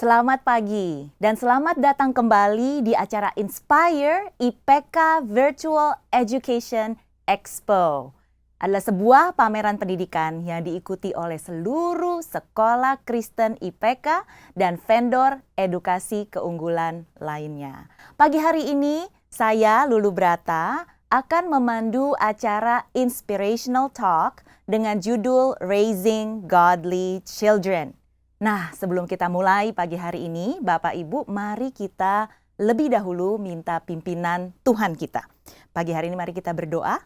Selamat pagi dan selamat datang kembali di acara Inspire IPK Virtual Education Expo. Adalah sebuah pameran pendidikan yang diikuti oleh seluruh sekolah Kristen IPK dan vendor edukasi keunggulan lainnya. Pagi hari ini saya Lulu Brata akan memandu acara Inspirational Talk dengan judul Raising Godly Children. Nah, sebelum kita mulai pagi hari ini, Bapak Ibu, mari kita lebih dahulu minta pimpinan Tuhan kita. Pagi hari ini mari kita berdoa.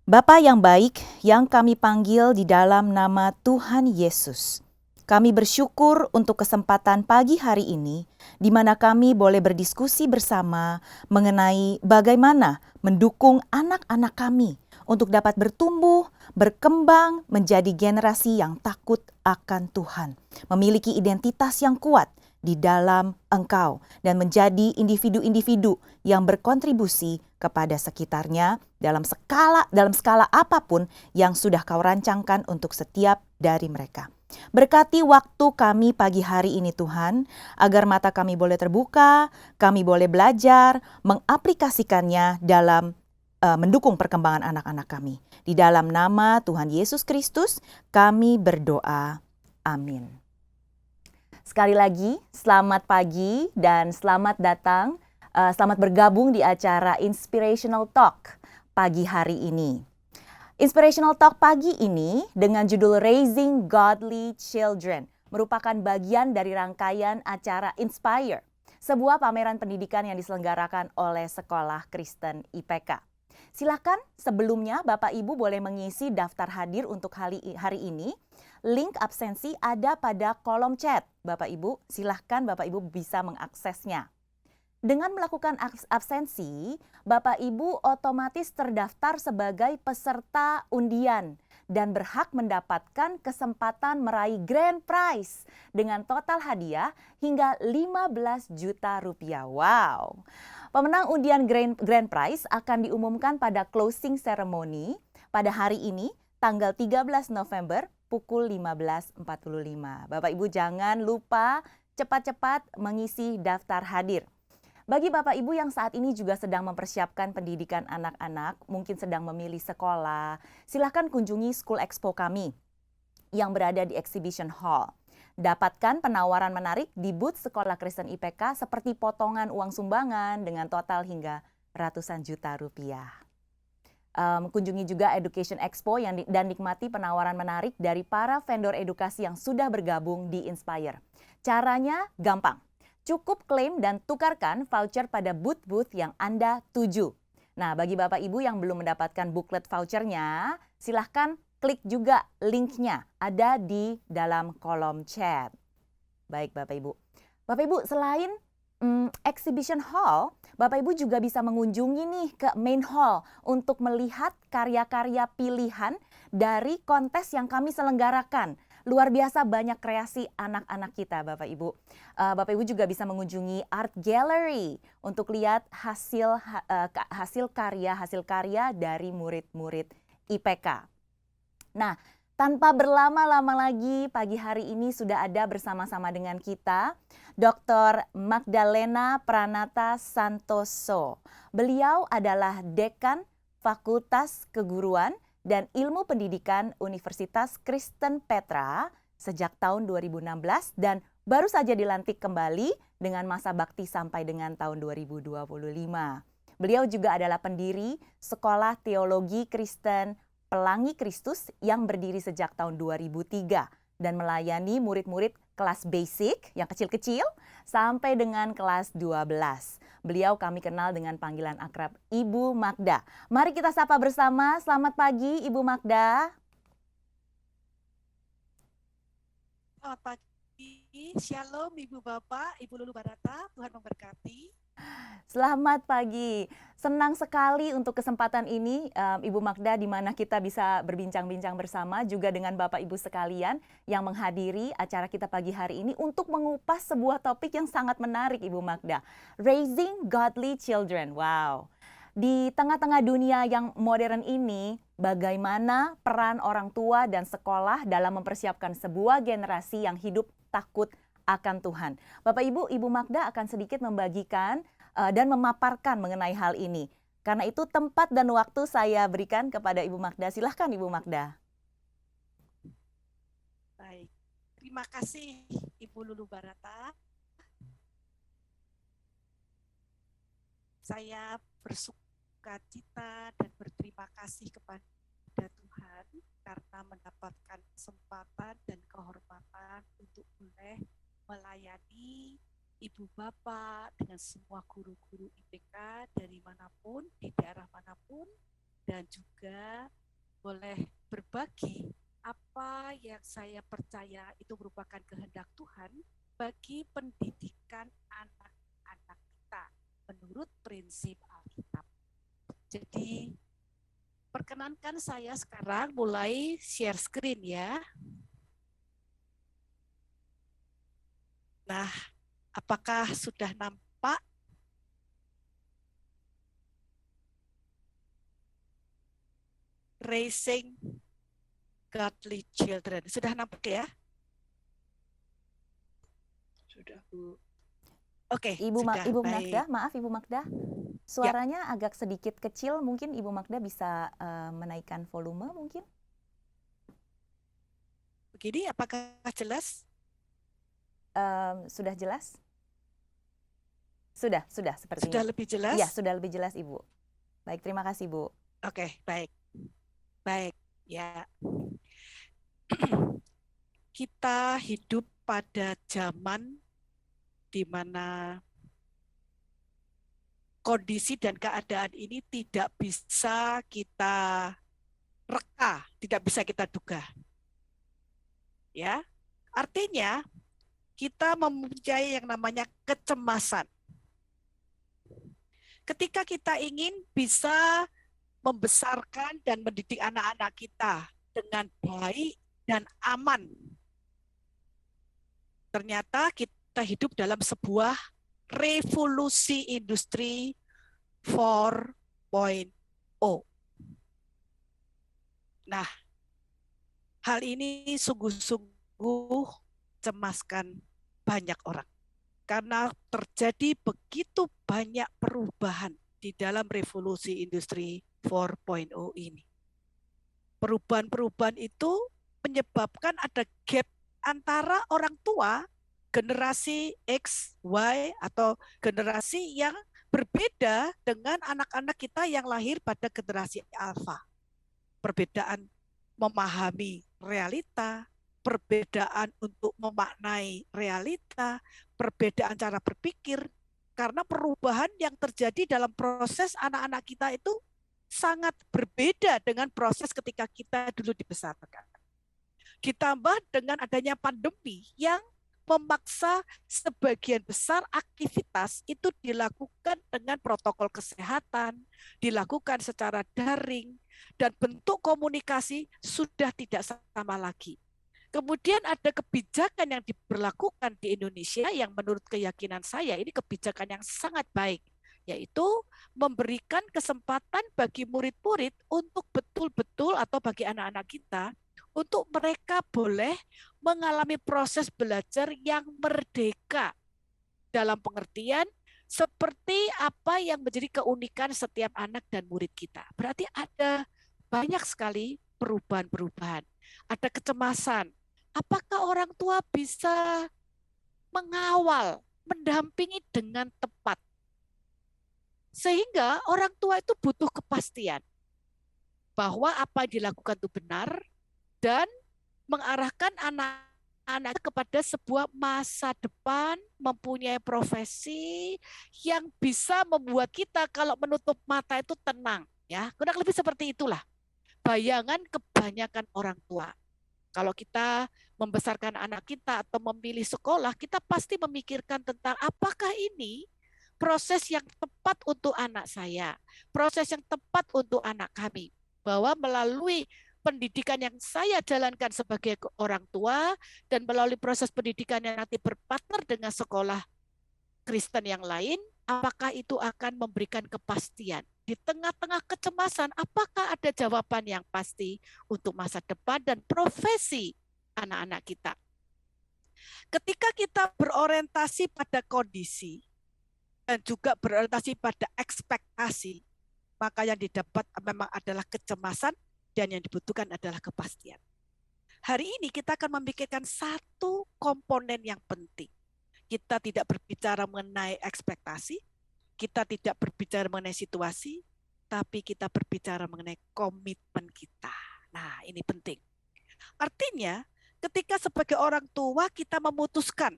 Bapa yang baik, yang kami panggil di dalam nama Tuhan Yesus. Kami bersyukur untuk kesempatan pagi hari ini, di mana kami boleh berdiskusi bersama mengenai bagaimana mendukung anak-anak kami untuk dapat bertumbuh, berkembang menjadi generasi yang takut akan Tuhan, memiliki identitas yang kuat di dalam Engkau, dan menjadi individu-individu yang berkontribusi kepada sekitarnya dalam skala apapun yang sudah Kau rancangkan untuk setiap dari mereka. Berkati waktu kami pagi hari ini Tuhan, agar mata kami boleh terbuka, kami boleh belajar, mengaplikasikannya dalam mendukung perkembangan anak-anak kami. Di dalam nama Tuhan Yesus Kristus, kami berdoa. Amin. Sekali lagi, selamat pagi dan selamat datang, selamat bergabung di acara Inspirational Talk pagi hari ini. Inspirational Talk pagi ini dengan judul Raising Godly Children merupakan bagian dari rangkaian acara Inspire, sebuah pameran pendidikan yang diselenggarakan oleh Sekolah Kristen IPK. Silakan sebelumnya Bapak Ibu boleh mengisi daftar hadir untuk hari ini. Link absensi ada pada kolom chat. Bapak Ibu, silahkan Bapak Ibu bisa mengaksesnya. Dengan melakukan absensi, Bapak Ibu otomatis terdaftar sebagai peserta undian dan berhak mendapatkan kesempatan meraih grand prize dengan total hadiah hingga 15 juta rupiah. Wow! Pemenang undian grand prize akan diumumkan pada closing ceremony pada hari ini, tanggal 13 November pukul 15.45. Bapak Ibu jangan lupa cepat-cepat mengisi daftar hadir. Bagi Bapak Ibu yang saat ini juga sedang mempersiapkan pendidikan anak-anak, mungkin sedang memilih sekolah, silakan kunjungi School Expo kami yang berada di Exhibition Hall. Dapatkan penawaran menarik di booth Sekolah Kristen IPK seperti potongan uang sumbangan dengan total hingga ratusan juta rupiah. Kunjungi juga Education Expo dan nikmati penawaran menarik dari para vendor edukasi yang sudah bergabung di Inspire. Caranya gampang. Cukup klaim dan tukarkan voucher pada booth-booth yang Anda tuju. Nah, bagi Bapak Ibu yang belum mendapatkan booklet vouchernya, silahkan klik juga linknya, ada di dalam kolom chat. Baik Bapak Ibu. Bapak Ibu, selain Exhibition Hall, Bapak Ibu juga bisa mengunjungi nih ke main hall untuk melihat karya-karya pilihan dari kontes yang kami selenggarakan. Luar biasa banyak kreasi anak-anak kita Bapak Ibu. Bapak Ibu juga bisa mengunjungi art gallery untuk lihat hasil karya dari murid-murid IPK. Nah, tanpa berlama-lama lagi, pagi hari ini sudah ada bersama-sama dengan kita Dr. Magdalena Pranata Santoso. Beliau adalah Dekan Fakultas Keguruan dan Ilmu Pendidikan Universitas Kristen Petra sejak tahun 2016 dan baru saja dilantik kembali dengan masa bakti sampai dengan tahun 2025. Beliau juga adalah pendiri Sekolah Teologi Kristen Pelangi Kristus yang berdiri sejak tahun 2003 dan melayani murid-murid kelas basic yang kecil-kecil sampai dengan kelas 12. Beliau kami kenal dengan panggilan akrab Ibu Magda. Mari kita sapa bersama. Selamat pagi Ibu Magda. Selamat pagi, Shalom Ibu Bapak, Ibu Lulu Barata, Tuhan memberkati. Selamat pagi, senang sekali untuk kesempatan ini Ibu Magda, di mana kita bisa berbincang-bincang bersama juga dengan Bapak Ibu sekalian yang menghadiri acara kita pagi hari ini untuk mengupas sebuah topik yang sangat menarik Ibu Magda, Raising Godly Children. Wow, Di tengah-tengah dunia yang modern ini, bagaimana peran orang tua dan sekolah dalam mempersiapkan sebuah generasi yang hidup takut akan Tuhan? Bapak Ibu, Ibu Magda akan sedikit membagikan dan memaparkan mengenai hal ini. Karena itu tempat dan waktu saya berikan kepada Ibu Magda. Silahkan Ibu Magda. Baik, terima kasih Ibu Lulu Barata. Saya bersuka cita dan berterima kasih kepada Tuhan karena mendapatkan kesempatan dan kehormatan untuk boleh melayani Ibu Bapak dengan semua guru-guru IPK dari manapun, di daerah manapun, dan juga boleh berbagi apa yang saya percaya itu merupakan kehendak Tuhan bagi pendidikan anak-anak kita menurut prinsip Alkitab. Jadi perkenankan saya sekarang mulai share screen ya. Nah, apakah sudah nampak? Raising Godly Children. Sudah nampak ya? Sudah, Bu. Oke, Ibu sudah. Ibu Baik. Magda, maaf Ibu Magda. Suaranya agak sedikit kecil, mungkin Ibu Magda bisa menaikkan volume mungkin? Begini, apakah jelas? Sudah jelas? Sudah sepertinya. Sudah lebih jelas? Iya, sudah lebih jelas Ibu. Baik, terima kasih Bu. Oke, baik. Baik, ya. Kita hidup pada zaman di mana kondisi dan keadaan ini tidak bisa kita reka, tidak bisa kita duga. Ya. Artinya kita mempunyai yang namanya kecemasan. Ketika kita ingin bisa membesarkan dan mendidik anak-anak kita dengan baik dan aman, ternyata kita hidup dalam sebuah revolusi industri 4.0. Nah, hal ini sungguh-sungguh cemaskan banyak orang. Karena terjadi begitu banyak perubahan di dalam revolusi industri 4.0 ini. Perubahan-perubahan itu menyebabkan ada gap antara orang tua, generasi X, Y, atau generasi yang berbeda dengan anak-anak kita yang lahir pada generasi alfa. Perbedaan memahami realita, perbedaan untuk memaknai realita, perbedaan cara berpikir, karena perubahan yang terjadi dalam proses anak-anak kita itu sangat berbeda dengan proses ketika kita dulu dibesarkan. Ditambah dengan adanya pandemi yang memaksa sebagian besar aktivitas itu dilakukan dengan protokol kesehatan, dilakukan secara daring, dan bentuk komunikasi sudah tidak sama lagi. Kemudian ada kebijakan yang diberlakukan di Indonesia yang menurut keyakinan saya ini kebijakan yang sangat baik, yaitu memberikan kesempatan bagi murid-murid untuk betul-betul atau bagi anak-anak kita untuk mereka boleh mengalami proses belajar yang merdeka dalam pengertian seperti apa yang menjadi keunikan setiap anak dan murid kita. Berarti ada banyak sekali perubahan-perubahan. Ada kecemasan. Apakah orang tua bisa mengawal, mendampingi dengan tepat? Sehingga orang tua itu butuh kepastian bahwa apa yang dilakukan itu benar dan mengarahkan anak-anak kepada sebuah masa depan, mempunyai profesi yang bisa membuat kita kalau menutup mata itu tenang, ya. Kurang lebih seperti itulah bayangan kebanyakan orang tua. Kalau kita membesarkan anak kita atau memilih sekolah, kita pasti memikirkan tentang apakah ini proses yang tepat untuk anak saya, proses yang tepat untuk anak kami. Bahwa melalui pendidikan yang saya jalankan sebagai orang tua dan melalui proses pendidikan yang nanti berpartner dengan sekolah Kristen yang lain, apakah itu akan memberikan kepastian di tengah-tengah kecemasan, apakah ada jawaban yang pasti untuk masa depan dan profesi anak-anak kita? Ketika kita berorientasi pada kondisi dan juga berorientasi pada ekspektasi, maka yang didapat memang adalah kecemasan dan yang dibutuhkan adalah kepastian. Hari ini kita akan memikirkan satu komponen yang penting. Kita tidak berbicara mengenai ekspektasi, kita tidak berbicara mengenai situasi, tapi kita berbicara mengenai komitmen kita. Nah, ini penting. Artinya, ketika sebagai orang tua kita memutuskan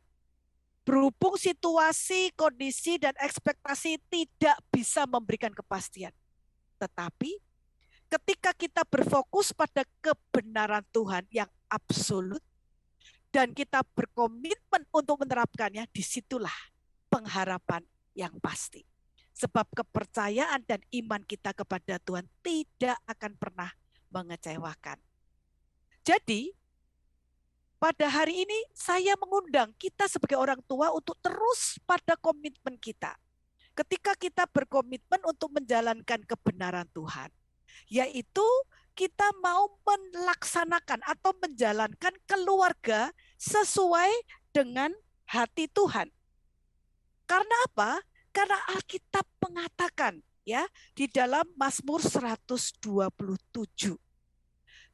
berhubung situasi, kondisi, dan ekspektasi tidak bisa memberikan kepastian. Tetapi ketika kita berfokus pada kebenaran Tuhan yang absolut dan kita berkomitmen untuk menerapkannya, disitulah pengharapan yang pasti. Sebab kepercayaan dan iman kita kepada Tuhan tidak akan pernah mengecewakan. Jadi, pada hari ini saya mengundang kita sebagai orang tua untuk terus pada komitmen kita. Ketika kita berkomitmen untuk menjalankan kebenaran Tuhan, yaitu kita mau melaksanakan atau menjalankan keluarga sesuai dengan hati Tuhan. Karena apa? Karena Alkitab mengatakan ya di dalam Mazmur 127.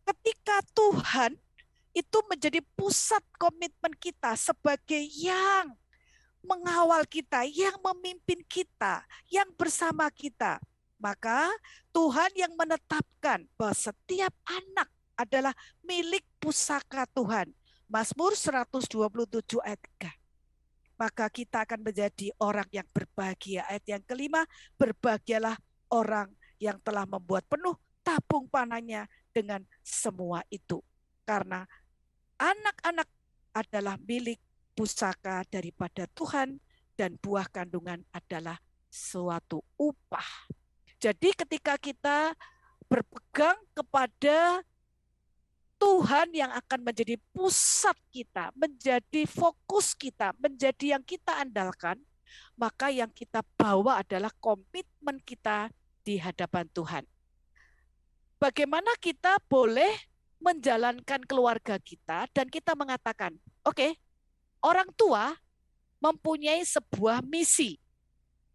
Ketika Tuhan itu menjadi pusat komitmen kita sebagai yang mengawal kita, yang memimpin kita, yang bersama kita, maka Tuhan yang menetapkan bahwa setiap anak adalah milik pusaka Tuhan. Mazmur 127 ayat 3. Maka kita akan menjadi orang yang berbahagia. Ayat yang kelima, berbahagialah orang yang telah membuat penuh tabung panahnya dengan semua itu. Karena anak-anak adalah milik pusaka daripada Tuhan dan buah kandungan adalah suatu upah. Jadi ketika kita berpegang kepada Tuhan yang akan menjadi pusat kita, menjadi fokus kita, menjadi yang kita andalkan, maka yang kita bawa adalah komitmen kita di hadapan Tuhan. Bagaimana kita boleh menjalankan keluarga kita dan kita mengatakan, oke, orang tua mempunyai sebuah misi.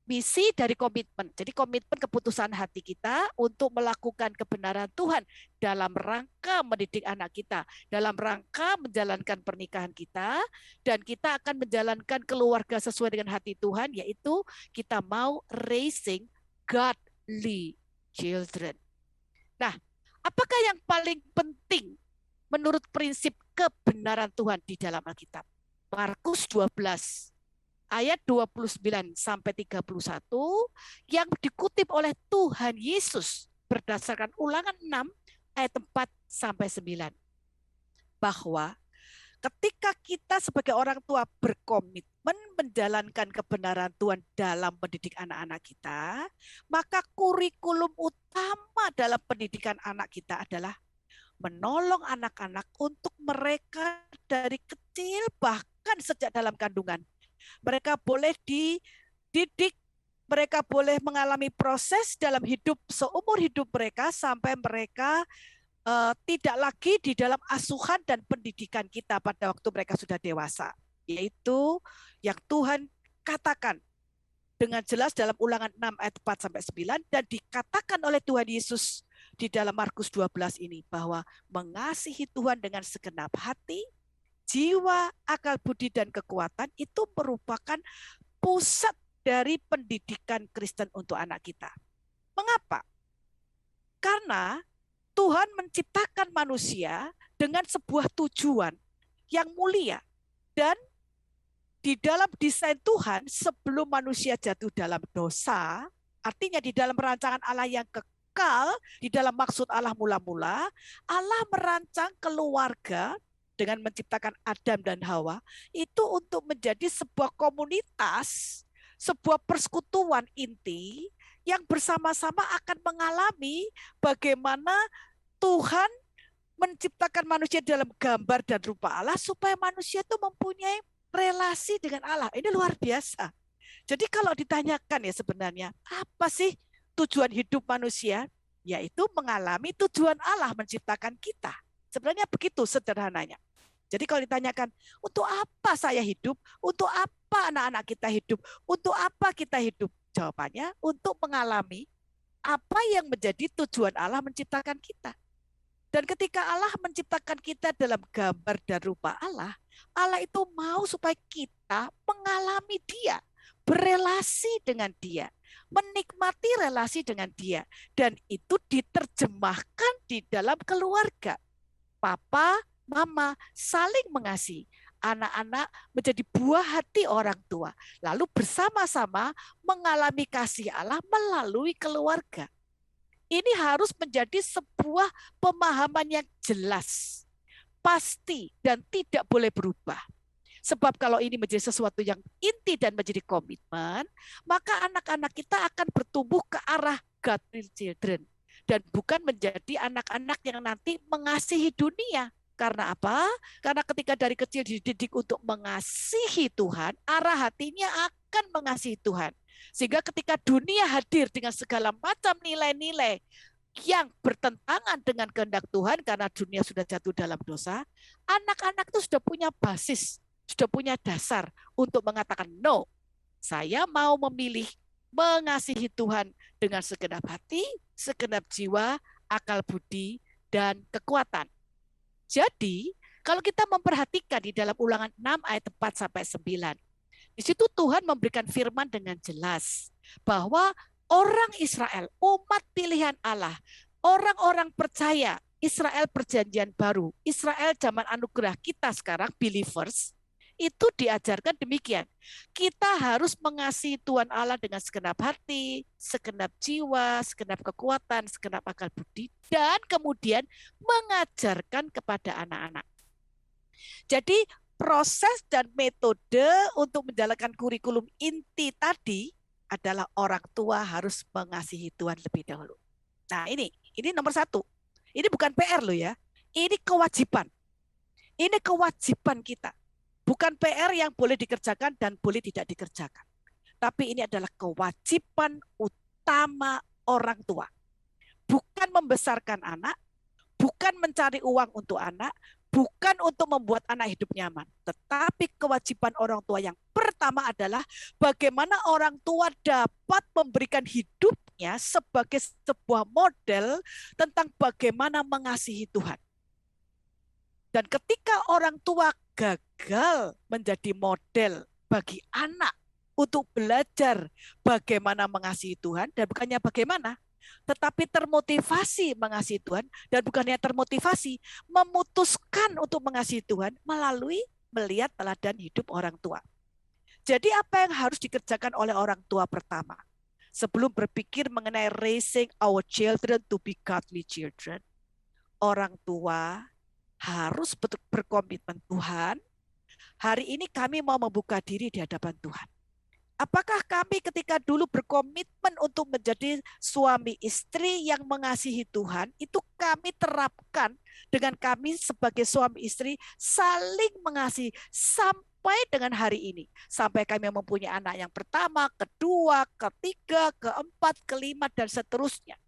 Misi dari komitmen. Jadi komitmen keputusan hati kita untuk melakukan kebenaran Tuhan dalam rangka mendidik anak kita, dalam rangka menjalankan pernikahan kita, dan kita akan menjalankan keluarga sesuai dengan hati Tuhan, yaitu kita mau raising godly children. Nah, apakah yang paling penting menurut prinsip kebenaran Tuhan di dalam Alkitab? Markus 12 ayat 29 sampai 31 yang dikutip oleh Tuhan Yesus berdasarkan Ulangan 6 ayat 4 sampai 9. Bahwa ketika kita sebagai orang tua berkomitmen menjalankan kebenaran Tuhan dalam mendidik anak-anak kita, maka kurikulum utama dalam pendidikan anak kita adalah menolong anak-anak untuk mereka dari kecil bahkan sejak dalam kandungan. Mereka boleh dididik, mereka boleh mengalami proses dalam hidup seumur hidup mereka sampai mereka tidak lagi di dalam asuhan dan pendidikan kita pada waktu mereka sudah dewasa. Yaitu yang Tuhan katakan dengan jelas dalam Ulangan 6 ayat 4 sampai 9 dan dikatakan oleh Tuhan Yesus di dalam Markus 12 ini bahwa mengasihi Tuhan dengan segenap hati, jiwa, akal budi, dan kekuatan itu merupakan pusat dari pendidikan Kristen untuk anak kita. Mengapa? Karena Tuhan menciptakan manusia dengan sebuah tujuan yang mulia. Dan di dalam desain Tuhan sebelum manusia jatuh dalam dosa, artinya di dalam rancangan Allah yang kekal, di dalam maksud Allah mula-mula, Allah merancang keluarga dengan menciptakan Adam dan Hawa itu untuk menjadi sebuah komunitas, sebuah persekutuan inti yang bersama-sama akan mengalami bagaimana Tuhan menciptakan manusia dalam gambar dan rupa Allah supaya manusia itu mempunyai relasi dengan Allah. Ini luar biasa. Jadi kalau ditanyakan ya sebenarnya apa sih tujuan hidup manusia? Yaitu mengalami tujuan Allah menciptakan kita. Sebenarnya begitu sederhananya. Jadi kalau ditanyakan, untuk apa saya hidup? Untuk apa anak-anak kita hidup? Untuk apa kita hidup? Jawabannya, untuk mengalami apa yang menjadi tujuan Allah menciptakan kita. Dan ketika Allah menciptakan kita dalam gambar dan rupa Allah, Allah itu mau supaya kita mengalami Dia, berelasi dengan Dia, menikmati relasi dengan Dia. Dan itu diterjemahkan di dalam keluarga. Papa, mama saling mengasihi. Anak-anak menjadi buah hati orang tua. Lalu bersama-sama mengalami kasih Allah melalui keluarga. Ini harus menjadi sebuah pemahaman yang jelas, pasti, dan tidak boleh berubah. Sebab kalau ini menjadi sesuatu yang inti dan menjadi komitmen, maka anak-anak kita akan bertumbuh ke arah godly children. Dan bukan menjadi anak-anak yang nanti mengasihi dunia. Karena apa? Karena ketika dari kecil dididik untuk mengasihi Tuhan, arah hatinya akan mengasihi Tuhan. Sehingga ketika dunia hadir dengan segala macam nilai-nilai yang bertentangan dengan kehendak Tuhan karena dunia sudah jatuh dalam dosa, anak-anak itu sudah punya basis, sudah punya dasar untuk mengatakan, no, saya mau memilih mengasihi Tuhan dengan segenap hati, segenap jiwa, akal budi, dan kekuatan. Jadi, kalau kita memperhatikan di dalam Ulangan 6 ayat 4-9, di situ Tuhan memberikan firman dengan jelas bahwa orang Israel, umat pilihan Allah, orang-orang percaya, Israel perjanjian baru, Israel zaman anugerah kita sekarang, believers, itu diajarkan demikian. Kita harus mengasihi Tuhan Allah dengan segenap hati, segenap jiwa, segenap kekuatan, segenap akal budi, dan kemudian mengajarkan kepada anak-anak. Jadi proses dan metode untuk menjalankan kurikulum inti tadi adalah orang tua harus mengasihi Tuhan lebih dahulu. Nah ini nomor 1. Ini bukan PR loh ya. Ini kewajiban. Ini kewajiban kita. Bukan PR yang boleh dikerjakan dan boleh tidak dikerjakan. Tapi ini adalah kewajiban utama orang tua. Bukan membesarkan anak, bukan mencari uang untuk anak, bukan untuk membuat anak hidup nyaman, tetapi kewajiban orang tua yang pertama adalah bagaimana orang tua dapat memberikan hidupnya sebagai sebuah model tentang bagaimana mengasihi Tuhan. Dan ketika orang tua gagal menjadi model bagi anak untuk belajar bagaimana mengasihi Tuhan, dan bukannya bagaimana, tetapi termotivasi mengasihi Tuhan, dan bukannya termotivasi, memutuskan untuk mengasihi Tuhan melalui melihat teladan hidup orang tua. Jadi apa yang harus dikerjakan oleh orang tua pertama? Sebelum berpikir mengenai raising our children to be godly children, orang tua harus berkomitmen, Tuhan, hari ini kami mau membuka diri di hadapan Tuhan. Apakah kami ketika dulu berkomitmen untuk menjadi suami istri yang mengasihi Tuhan, itu kami terapkan dengan kami sebagai suami istri saling mengasihi sampai dengan hari ini. Sampai kami mempunyai anak yang pertama, kedua, ketiga, keempat, kelima, dan seterusnya.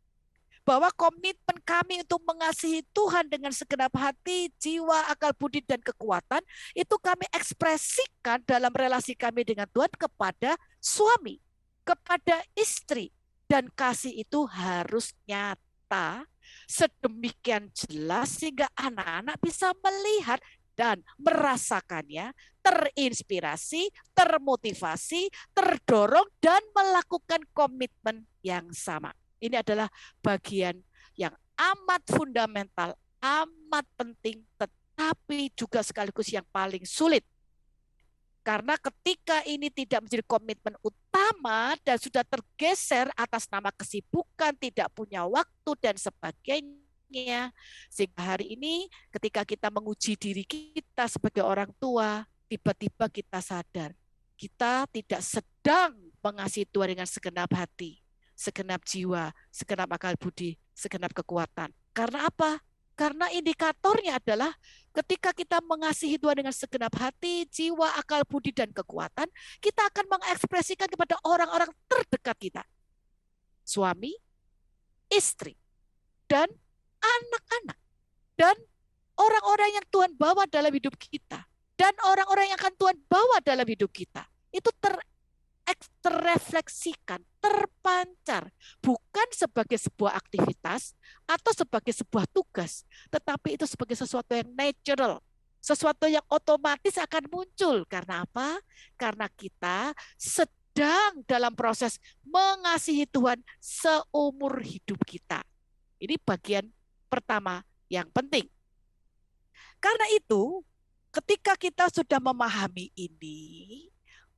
Bahwa komitmen kami untuk mengasihi Tuhan dengan segenap hati, jiwa, akal budi, dan kekuatan, itu kami ekspresikan dalam relasi kami dengan Tuhan kepada suami, kepada istri. Dan kasih itu harus nyata, sedemikian jelas sehingga anak-anak bisa melihat dan merasakannya, terinspirasi, termotivasi, terdorong, dan melakukan komitmen yang sama. Ini adalah bagian yang amat fundamental, amat penting, tetapi juga sekaligus yang paling sulit. Karena ketika ini tidak menjadi komitmen utama dan sudah tergeser atas nama kesibukan, tidak punya waktu, dan sebagainya, sehingga hari ini ketika kita menguji diri kita sebagai orang tua, tiba-tiba kita sadar, kita tidak sedang mengasihi Tuhan dengan segenap hati, segenap jiwa, segenap akal budi, segenap kekuatan. Karena apa? Karena indikatornya adalah ketika kita mengasihi Tuhan dengan segenap hati, jiwa, akal budi, dan kekuatan, kita akan mengekspresikan kepada orang-orang terdekat kita. suami, istri, dan anak-anak. Dan orang-orang yang Tuhan bawa dalam hidup kita. Dan orang-orang yang akan Tuhan bawa dalam hidup kita. Itu terrefleksikan, terpancar. Bukan sebagai sebuah aktivitas atau sebagai sebuah tugas. Tetapi itu sebagai sesuatu yang natural. Sesuatu yang otomatis akan muncul. Karena apa? Karena kita sedang dalam proses mengasihi Tuhan seumur hidup kita. Ini bagian pertama yang penting. Karena itu, ketika kita sudah memahami ini,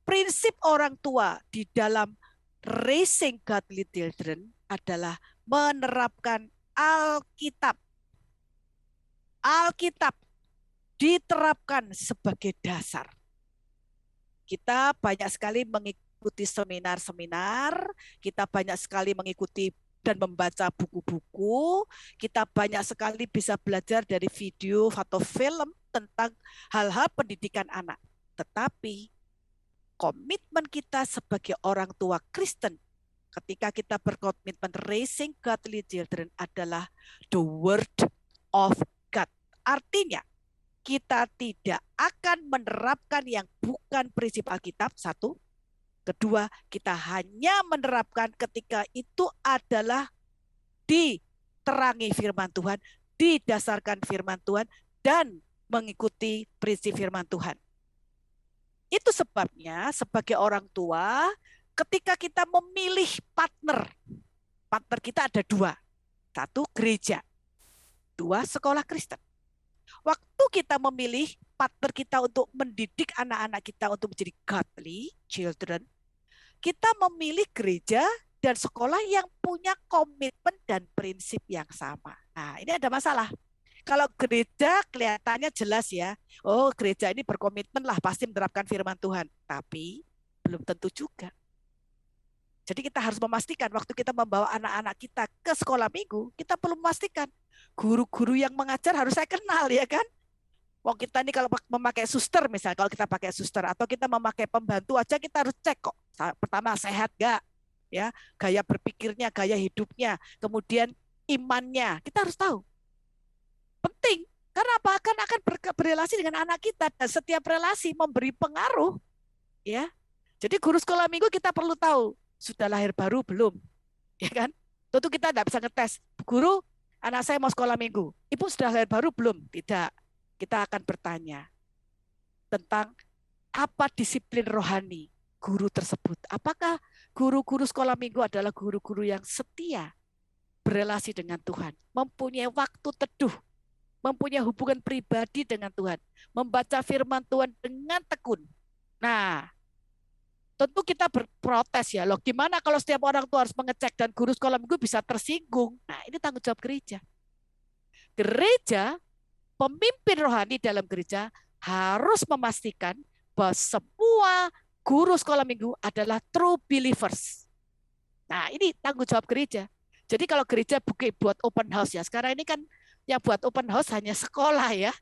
prinsip orang tua di dalam raising godly children adalah menerapkan Alkitab. Alkitab diterapkan sebagai dasar. Kita banyak sekali mengikuti seminar-seminar, kita banyak sekali mengikuti dan membaca buku-buku, kita banyak sekali bisa belajar dari video atau film tentang hal-hal pendidikan anak. Tetapi komitmen kita sebagai orang tua Kristen ketika kita berkomitmen raising godly children adalah the word of God. Artinya, kita tidak akan menerapkan yang bukan prinsip Alkitab, satu. Kedua, kita hanya menerapkan ketika itu adalah diterangi firman Tuhan, didasarkan firman Tuhan, dan mengikuti prinsip firman Tuhan. Itu sebabnya sebagai orang tua, ketika kita memilih partner kita ada dua. Satu, gereja. Dua, sekolah Kristen. Waktu kita memilih partner kita untuk mendidik anak-anak kita untuk menjadi godly children, kita memilih gereja dan sekolah yang punya komitmen dan prinsip yang sama. Nah, ini ada masalah. Kalau gereja kelihatannya jelas ya, oh gereja ini berkomitmen lah pasti menerapkan firman Tuhan. Tapi belum tentu juga. Jadi kita harus memastikan waktu kita membawa anak-anak kita ke sekolah minggu, kita perlu memastikan guru-guru yang mengajar harus saya kenal ya kan. Wong kita ini kalau memakai suster misalnya, kalau kita pakai suster atau kita memakai pembantu aja kita harus cek kok. Pertama sehat gak? Ya, gaya berpikirnya, gaya hidupnya, kemudian imannya, kita harus tahu. Penting, karena apa? Akan berrelasi dengan anak kita dan setiap relasi memberi pengaruh. Ya, jadi guru sekolah minggu kita perlu tahu sudah lahir baru belum, ya kan? Tentu kita tidak bisa ngetes. Guru, anak saya mau sekolah minggu. Ibu sudah lahir baru belum? Tidak. Kita akan bertanya tentang apa disiplin rohani guru tersebut. Apakah guru-guru sekolah minggu adalah guru-guru yang setia berelasi dengan Tuhan, mempunyai waktu teduh, mempunyai hubungan pribadi dengan Tuhan, membaca firman Tuhan dengan tekun. Nah, tentu kita berprotes ya, loh gimana kalau setiap orang tua harus mengecek dan guru sekolah minggu bisa tersinggung. Nah, ini tanggung jawab gereja. Gereja, pemimpin rohani dalam gereja harus memastikan bahwa semua guru sekolah minggu adalah true believers. Nah, ini tanggung jawab gereja. Jadi kalau gereja buat open house ya, sekarang ini kan yang buat open house hanya sekolah ya.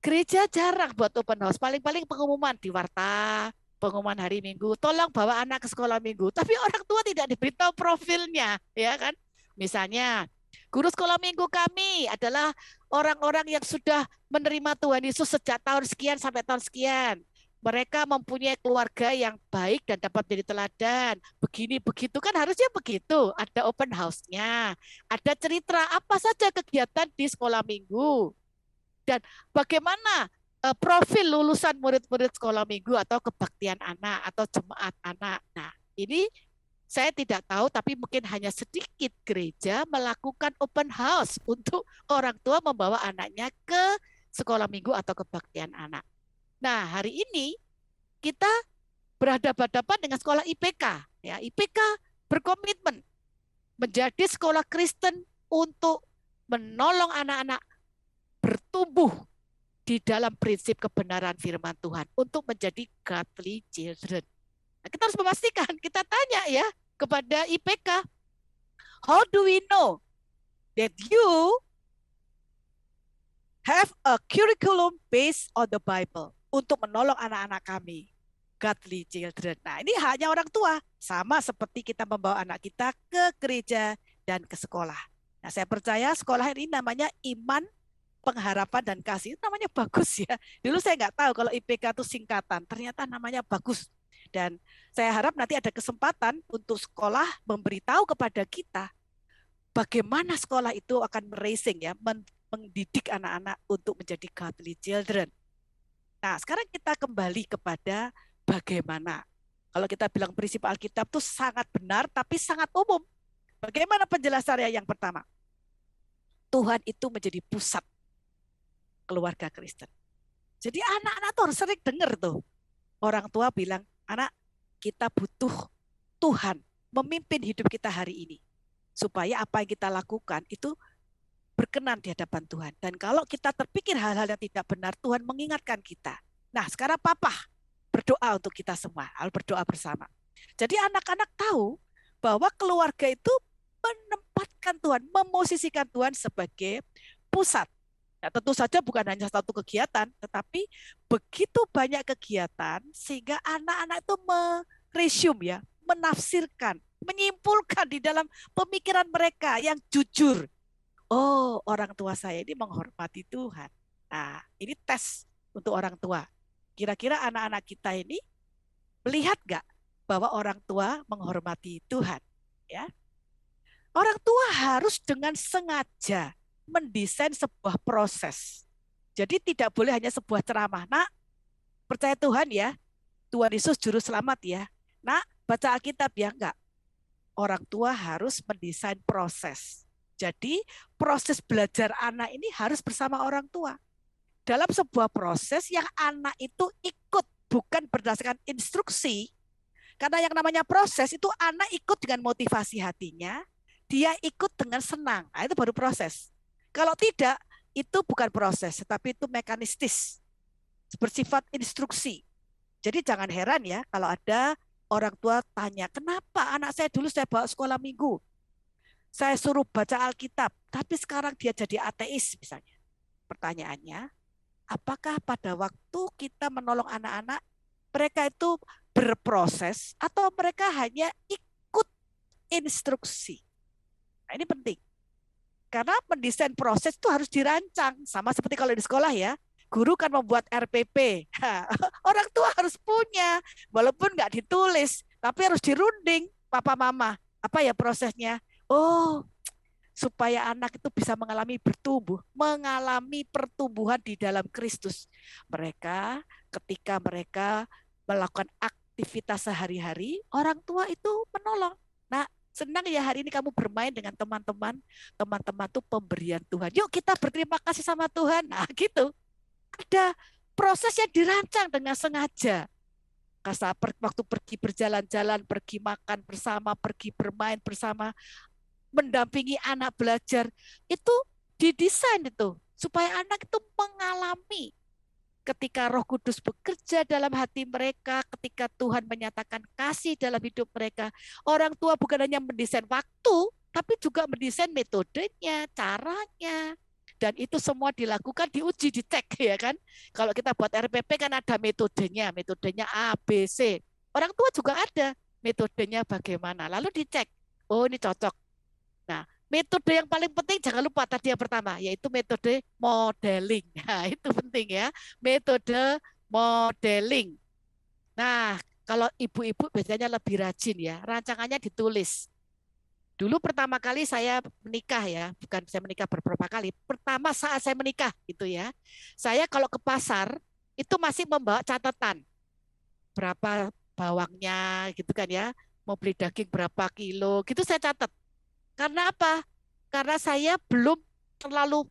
Gereja jarang buat open house, paling-paling pengumuman di warta, pengumuman hari Minggu, tolong bawa anak ke sekolah Minggu. Tapi orang tua tidak diberitahu profilnya, ya kan? Misalnya, guru sekolah Minggu kami adalah orang-orang yang sudah menerima Tuhan Yesus sejak tahun sekian sampai tahun sekian. Mereka mempunyai keluarga yang baik dan dapat menjadi teladan. Begini, begitu kan harusnya begitu. Ada open house-nya, ada cerita apa saja kegiatan di sekolah Minggu. Dan bagaimana profil lulusan murid-murid sekolah minggu atau kebaktian anak atau jemaat anak. Nah, ini saya tidak tahu, tapi mungkin hanya sedikit gereja melakukan open house untuk orang tua membawa anaknya ke sekolah minggu atau kebaktian anak. Nah, hari ini kita berhadapan-hadapan dengan sekolah IPK. Ya, IPK berkomitmen menjadi sekolah Kristen untuk menolong anak-anak bertumbuh di dalam prinsip kebenaran firman Tuhan untuk menjadi godly children. Nah, kita harus memastikan, kita tanya ya kepada IPK, how do we know that you have a curriculum based on the Bible untuk menolong anak-anak kami godly children. Nah, ini hanya orang tua. Sama seperti kita membawa anak kita ke gereja dan ke sekolah. Nah, saya percaya sekolah ini namanya iman, pengharapan, dan kasih. Namanya bagus ya. Dulu saya nggak tahu kalau IPK itu singkatan. Ternyata namanya bagus. Dan saya harap nanti ada kesempatan untuk sekolah memberitahu kepada kita bagaimana sekolah itu akan raising ya, mendidik anak-anak untuk menjadi godly children. Nah, sekarang kita kembali kepada bagaimana. Kalau kita bilang prinsip Alkitab itu sangat benar, tapi sangat umum. Bagaimana penjelasannya? Yang pertama, Tuhan itu menjadi pusat keluarga Kristen. Jadi anak-anak tuh harus sering dengar tuh. Orang tua bilang, anak, kita butuh Tuhan memimpin hidup kita hari ini. Supaya apa yang kita lakukan itu berkenan di hadapan Tuhan. Dan kalau kita terpikir hal-hal yang tidak benar, Tuhan mengingatkan kita. Nah, sekarang Papa berdoa untuk kita semua. Lalu berdoa bersama. Jadi anak-anak tahu bahwa keluarga itu menempatkan Tuhan, memosisikan Tuhan sebagai pusat. Nah, tentu saja bukan hanya satu kegiatan, tetapi begitu banyak kegiatan sehingga anak-anak itu meresume ya, menafsirkan, menyimpulkan di dalam pemikiran mereka yang jujur. Oh, orang tua saya ini menghormati Tuhan. Nah, ini tes untuk orang tua. Kira-kira anak-anak kita ini melihat nggak bahwa orang tua menghormati Tuhan? Ya, orang tua harus dengan sengaja mendesain sebuah proses. Jadi tidak boleh hanya sebuah ceramah. Nak, percaya Tuhan ya. Tuhan Yesus juru selamat ya. Nak, baca Alkitab ya. Enggak. Orang tua harus mendesain proses. Jadi proses belajar anak ini harus bersama orang tua. Dalam sebuah proses yang anak itu ikut, bukan berdasarkan instruksi. Karena yang namanya proses itu anak ikut dengan motivasi hatinya, dia ikut dengan senang. Nah, itu baru proses. Kalau tidak, itu bukan proses, tetapi itu mekanistis, bersifat instruksi. Jadi jangan heran ya kalau ada orang tua tanya, kenapa anak saya dulu saya bawa sekolah minggu, saya suruh baca Alkitab, tapi sekarang dia jadi ateis misalnya. Pertanyaannya, apakah pada waktu kita menolong anak-anak, mereka itu berproses atau mereka hanya ikut instruksi? Nah, ini penting. Karena mendesain proses itu harus dirancang. Sama seperti kalau di sekolah ya. Guru kan membuat RPP. Orang tua harus punya. Walaupun nggak ditulis. Tapi harus dirunding papa mama. Apa ya prosesnya? Oh, supaya anak itu bisa mengalami bertumbuh. Mengalami pertumbuhan di dalam Kristus. Mereka ketika mereka melakukan aktivitas sehari-hari. Orang tua itu menolong. Nah, senang ya hari ini kamu bermain dengan teman-teman. Teman-teman itu pemberian Tuhan. Yuk kita berterima kasih sama Tuhan. Nah gitu. Ada proses yang dirancang dengan sengaja. Waktu pergi berjalan-jalan, pergi makan bersama, pergi bermain bersama, mendampingi anak belajar. Itu didesain itu. Supaya anak itu mengalami ketika Roh Kudus bekerja dalam hati mereka, ketika Tuhan menyatakan kasih dalam hidup mereka, orang tua bukan hanya mendesain waktu, tapi juga mendesain metodenya, caranya. Dan itu semua dilakukan, diuji, dicek ya kan. Kalau kita buat RPP kan ada metodenya A, B, C. Orang tua juga ada metodenya bagaimana. Lalu dicek, oh ini cocok. Nah, metode yang paling penting jangan lupa tadi yang pertama, yaitu metode modeling. Nah, itu penting ya, metode modeling. Nah, kalau ibu-ibu biasanya lebih rajin ya, rancangannya ditulis. Dulu pertama kali saya menikah ya, bukan saya menikah beberapa kali. Pertama saat saya menikah gitu ya, saya kalau ke pasar itu masih membawa catatan. Berapa bawangnya gitu kan ya, mau beli daging berapa kilo, gitu saya catat. Karena apa? Karena saya belum terlalu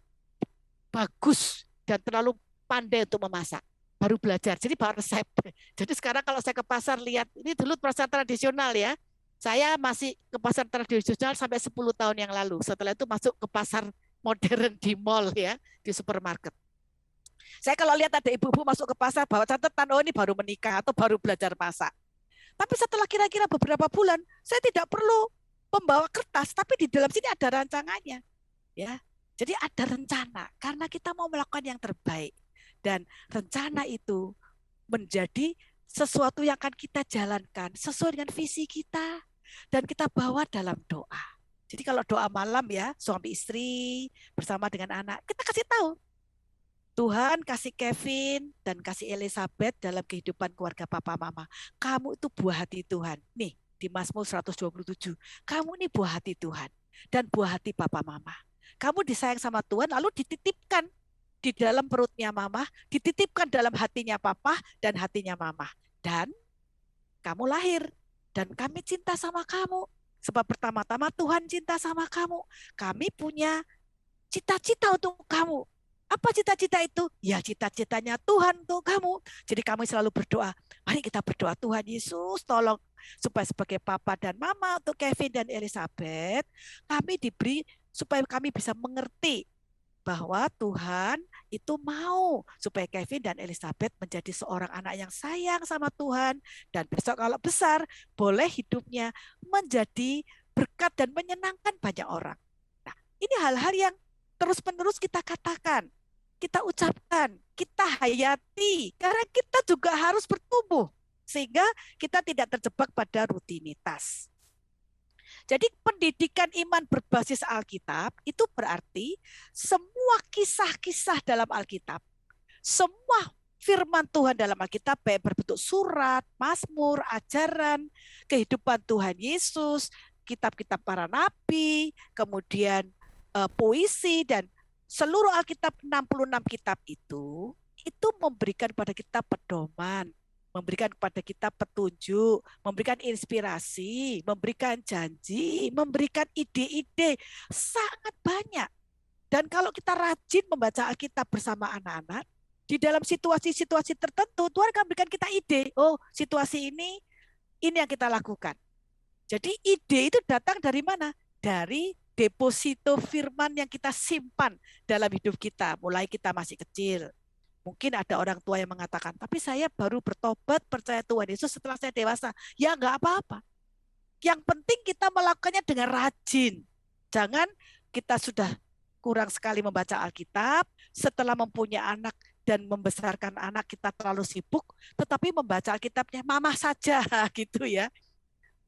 bagus dan terlalu pandai untuk memasak. Baru belajar, jadi baru resep. Jadi sekarang kalau saya ke pasar lihat, ini dulu pasar tradisional ya. Saya masih ke pasar tradisional sampai 10 tahun yang lalu. Setelah itu masuk ke pasar modern di mall ya, di supermarket. Saya kalau lihat ada ibu-ibu masuk ke pasar bawa catatan, oh ini baru menikah atau baru belajar masak. Tapi setelah kira-kira beberapa bulan, saya tidak perlu membawa kertas, tapi di dalam sini ada rancangannya, ya. Jadi ada rencana karena kita mau melakukan yang terbaik dan rencana itu menjadi sesuatu yang akan kita jalankan sesuai dengan visi kita dan kita bawa dalam doa. Jadi kalau doa malam ya, suami istri bersama dengan anak, kita kasih tahu, Tuhan kasih Kevin dan kasih Elizabeth dalam kehidupan keluarga papa mama. Kamu itu buah hati Tuhan. Nih, di Mazmur 127, kamu ini buah hati Tuhan dan buah hati papa mama. Kamu disayang sama Tuhan lalu dititipkan di dalam perutnya mama, dititipkan dalam hatinya papa dan hatinya mama. Dan kamu lahir dan kami cinta sama kamu. Sebab pertama-tama Tuhan cinta sama kamu. Kami punya cita-cita untuk kamu. Apa cita-cita itu? Ya cita-citanya Tuhan untuk kamu. Jadi kami selalu berdoa. Mari kita berdoa, Tuhan Yesus tolong supaya sebagai papa dan mama untuk Kevin dan Elizabeth, kami diberi supaya kami bisa mengerti bahwa Tuhan itu mau supaya Kevin dan Elizabeth menjadi seorang anak yang sayang sama Tuhan. Dan besok kalau besar, boleh hidupnya menjadi berkat dan menyenangkan banyak orang. Nah, ini hal-hal yang terus-menerus kita katakan, kita ucapkan, kita hayati. Karena kita juga harus bertumbuh. Sehingga kita tidak terjebak pada rutinitas. Jadi pendidikan iman berbasis Alkitab itu berarti semua kisah-kisah dalam Alkitab, semua firman Tuhan dalam Alkitab baik berbentuk surat, mazmur, ajaran, kehidupan Tuhan Yesus, kitab-kitab para nabi, kemudian puisi dan seluruh Alkitab 66 kitab itu memberikan kepada kita pedoman, memberikan kepada kita petunjuk, memberikan inspirasi, memberikan janji, memberikan ide-ide sangat banyak. Dan kalau kita rajin membaca Alkitab bersama anak-anak, di dalam situasi-situasi tertentu, Tuhan akan berikan kita ide. Oh, situasi ini yang kita lakukan. Jadi ide itu datang dari mana? Dari deposito firman yang kita simpan dalam hidup kita, mulai kita masih kecil. Mungkin ada orang tua yang mengatakan, tapi saya baru bertobat percaya Tuhan Yesus setelah saya dewasa. Ya enggak apa-apa. Yang penting kita melakukannya dengan rajin. Jangan kita sudah kurang sekali membaca Alkitab, setelah mempunyai anak dan membesarkan anak kita terlalu sibuk, tetapi membaca Alkitabnya mama saja gitu ya.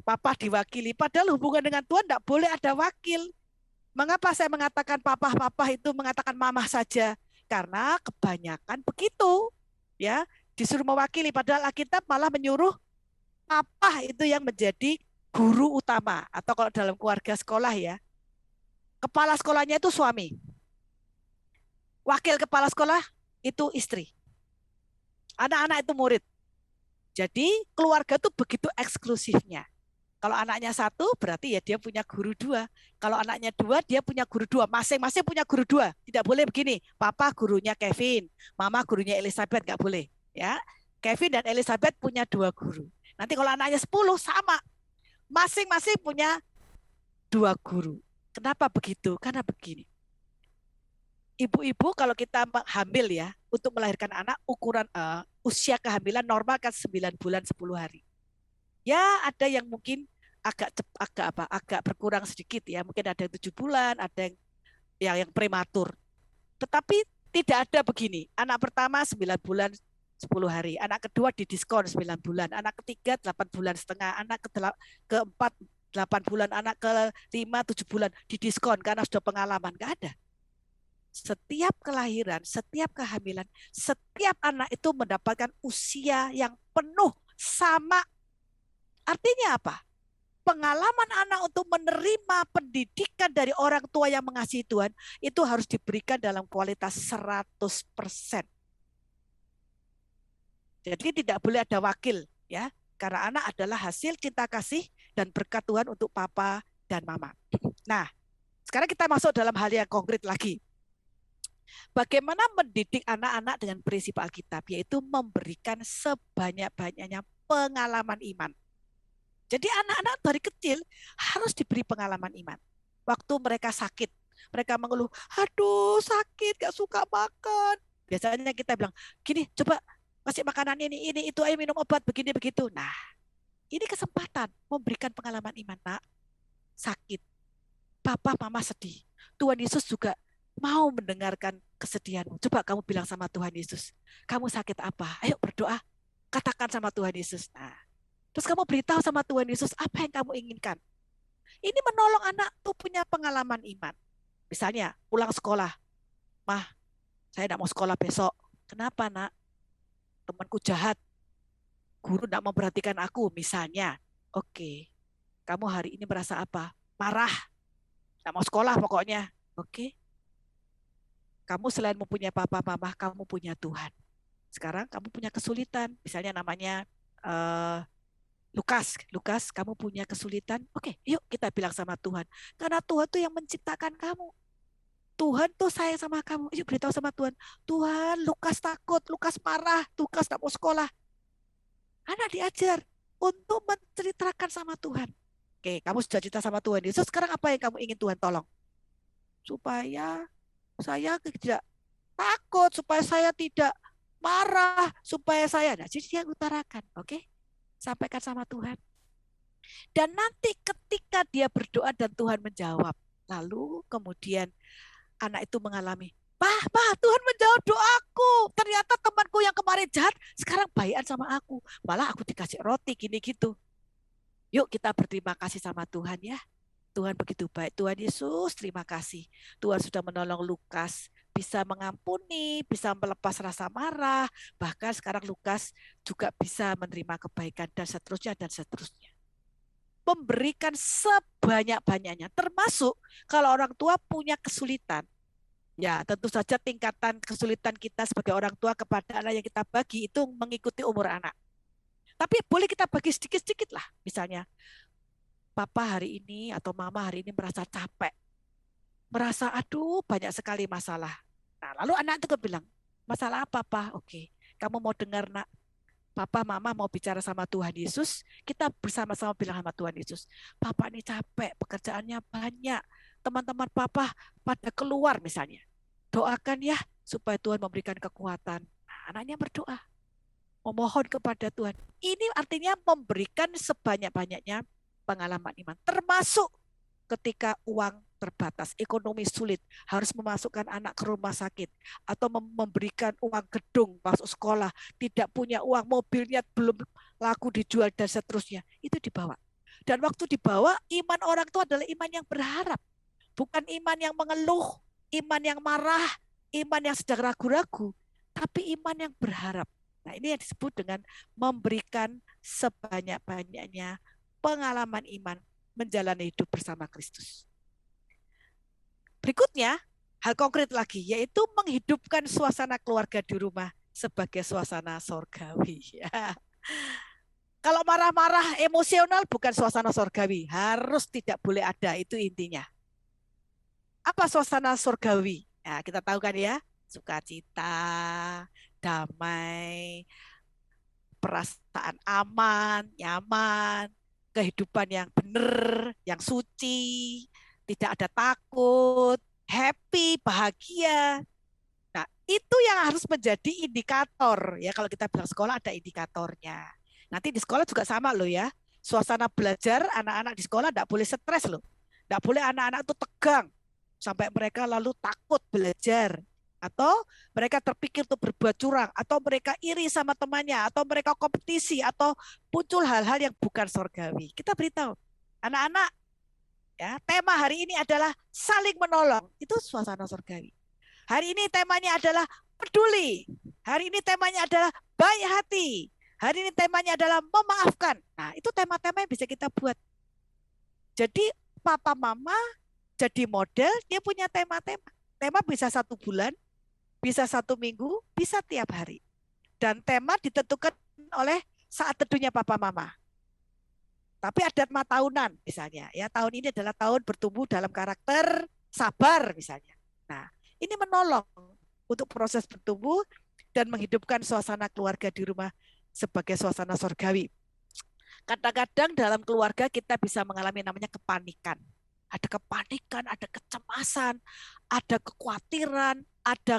Papa diwakili, padahal hubungan dengan Tuhan enggak boleh ada wakil. Mengapa saya mengatakan papa itu mengatakan mama saja? Karena kebanyakan begitu, ya, disuruh mewakili. Padahal Alkitab malah menyuruh papa itu yang menjadi guru utama. Atau kalau dalam keluarga sekolah ya, kepala sekolahnya itu suami. Wakil kepala sekolah itu istri. Anak-anak itu murid. Jadi keluarga itu begitu eksklusifnya. Kalau anaknya satu, berarti ya dia punya guru dua. Kalau anaknya dua, dia punya guru dua. Masing-masing punya guru dua. Tidak boleh begini. Papa gurunya Kevin, mama gurunya Elizabeth, nggak boleh. Ya, Kevin dan Elizabeth punya dua guru. Nanti kalau anaknya 10 sama, masing-masing punya dua guru. Kenapa begitu? Karena begini. Ibu-ibu kalau kita hamil ya, untuk melahirkan anak, ukuran usia kehamilan normal kan 9 bulan 10 hari. Ya ada yang mungkin agak berkurang sedikit ya, mungkin ada yang 7 bulan, ada yang prematur. Tetapi tidak ada begini, anak pertama 9 bulan 10 hari, anak kedua didiskon 9 bulan, anak ketiga 8 bulan setengah, anak keempat 8 bulan, anak kelima 7 bulan didiskon karena sudah pengalaman. Enggak ada. Setiap kelahiran, setiap kehamilan, setiap anak itu mendapatkan usia yang penuh sama. Artinya apa? Pengalaman anak untuk menerima pendidikan dari orang tua yang mengasihi Tuhan itu harus diberikan dalam kualitas 100%. Jadi tidak boleh ada wakil ya, karena anak adalah hasil cinta kasih dan berkat Tuhan untuk papa dan mama. Nah, sekarang kita masuk dalam hal yang konkret lagi. Bagaimana mendidik anak-anak dengan prinsip Alkitab, yaitu memberikan sebanyak-banyaknya pengalaman iman. Jadi anak-anak dari kecil harus diberi pengalaman iman. Waktu mereka sakit, mereka mengeluh, aduh sakit, gak suka makan. Biasanya kita bilang, gini, coba kasih makanan ini, itu, ayo minum obat, begini, begitu. Nah, ini kesempatan memberikan pengalaman iman. Nak, sakit, papa, mama sedih. Tuhan Yesus juga mau mendengarkan kesedihanmu. Coba kamu bilang sama Tuhan Yesus, kamu sakit apa? Ayo berdoa. katakan sama Tuhan Yesus. Nah, terus kamu beritahu sama Tuhan Yesus apa yang kamu inginkan. Ini menolong anak tuh punya pengalaman iman. Misalnya pulang sekolah, Mah, saya tidak mau sekolah besok. Kenapa, Nak? Temanku jahat, guru tidak memperhatikan aku, misalnya. Oke, kamu hari ini merasa apa? Marah, tidak mau sekolah pokoknya. Oke, kamu selain mempunyai papa mama, kamu punya Tuhan. Sekarang kamu punya kesulitan, misalnya namanya eh, Lukas, kamu punya kesulitan. Oke, yuk kita bilang sama Tuhan. Karena Tuhan tuh yang menciptakan kamu. Tuhan tuh sayang sama kamu. Yuk beritahu sama Tuhan. Tuhan, Lukas takut, Lukas marah, Lukas tak mau sekolah. Anak diajar untuk menceritakan sama Tuhan. Oke, kamu sudah cerita sama Tuhan Yesus. Sekarang apa yang kamu ingin Tuhan tolong? Supaya saya tidak takut, supaya saya tidak marah, supaya saya. Nah, jadi dia utarakan. Oke, sampaikan sama Tuhan. Dan nanti ketika dia berdoa dan Tuhan menjawab, lalu kemudian anak itu mengalami, Pak, Tuhan menjawab doaku. Ternyata temanku yang kemarin jahat, sekarang baikan sama aku. Malah aku dikasih roti, gini gitu. Yuk kita berterima kasih sama Tuhan ya. Tuhan begitu baik. Tuhan Yesus, terima kasih. Tuhan sudah menolong Lukas. Bisa mengampuni, bisa melepas rasa marah. Bahkan sekarang Lukas juga bisa menerima kebaikan dan seterusnya dan seterusnya. Memberikan sebanyak-banyaknya. Termasuk kalau orang tua punya kesulitan. Ya, tentu saja tingkatan kesulitan kita sebagai orang tua kepada anak yang kita bagi itu mengikuti umur anak. Tapi boleh kita bagi sedikit-sedikit lah. Misalnya, Papa hari ini atau Mama hari ini merasa capek. Merasa, aduh banyak sekali masalah. Nah, lalu anak itu bilang, masalah apa, Pak? Oke, kamu mau dengar, Nak? Papa, Mama mau bicara sama Tuhan Yesus. Kita bersama-sama bilang sama Tuhan Yesus, Papa ini capek, pekerjaannya banyak. Teman-teman Papa pada keluar misalnya. Doakan ya supaya Tuhan memberikan kekuatan. Nah, anaknya berdoa, memohon kepada Tuhan. Ini artinya memberikan sebanyak-banyaknya pengalaman iman. Termasuk ketika uang terbatas, ekonomi sulit, harus memasukkan anak ke rumah sakit, atau memberikan uang gedung masuk sekolah, tidak punya uang, mobilnya belum laku dijual, dan seterusnya. Itu dibawa. Dan waktu dibawa, iman orang tua adalah iman yang berharap. Bukan iman yang mengeluh, iman yang marah, iman yang sedang ragu-ragu, tapi iman yang berharap. Nah, ini yang disebut dengan memberikan sebanyak-banyaknya pengalaman iman menjalani hidup bersama Kristus. Berikutnya, hal konkret lagi, yaitu menghidupkan suasana keluarga di rumah sebagai suasana sorgawi. Ya. Kalau marah-marah emosional bukan suasana sorgawi, harus tidak boleh ada, itu intinya. Apa suasana surgawi? Ya, kita tahu kan ya, sukacita, damai, perasaan aman, nyaman, kehidupan yang benar, yang suci, tidak ada takut, happy, bahagia. Nah, itu yang harus menjadi indikator ya. Kalau kita bilang sekolah ada indikatornya. Nanti di sekolah juga sama loh ya. Suasana belajar anak-anak di sekolah tidak boleh stres loh. Tidak boleh anak-anak itu tegang sampai mereka lalu takut belajar, atau mereka terpikir untuk berbuat curang, atau mereka iri sama temannya, atau mereka kompetisi, atau muncul hal-hal yang bukan surgawi. Kita beritahu anak-anak ya, tema hari ini adalah saling menolong. Itu suasana surgawi. Hari ini temanya adalah peduli. Hari ini temanya adalah baik hati. Hari ini temanya adalah memaafkan. Nah, itu tema-tema yang bisa kita buat. Jadi papa mama jadi model, dia punya tema-tema. Tema bisa 1 bulan, bisa 1 minggu, bisa tiap hari. Dan tema ditentukan oleh saat teduhnya papa mama. Tapi ada tema tahunan misalnya. Ya, tahun ini adalah tahun bertumbuh dalam karakter sabar misalnya. Nah, ini menolong untuk proses bertumbuh dan menghidupkan suasana keluarga di rumah sebagai suasana surgawi. Kadang-kadang dalam keluarga kita bisa mengalami namanya kepanikan. Ada kepanikan, ada kecemasan, ada kekhawatiran, ada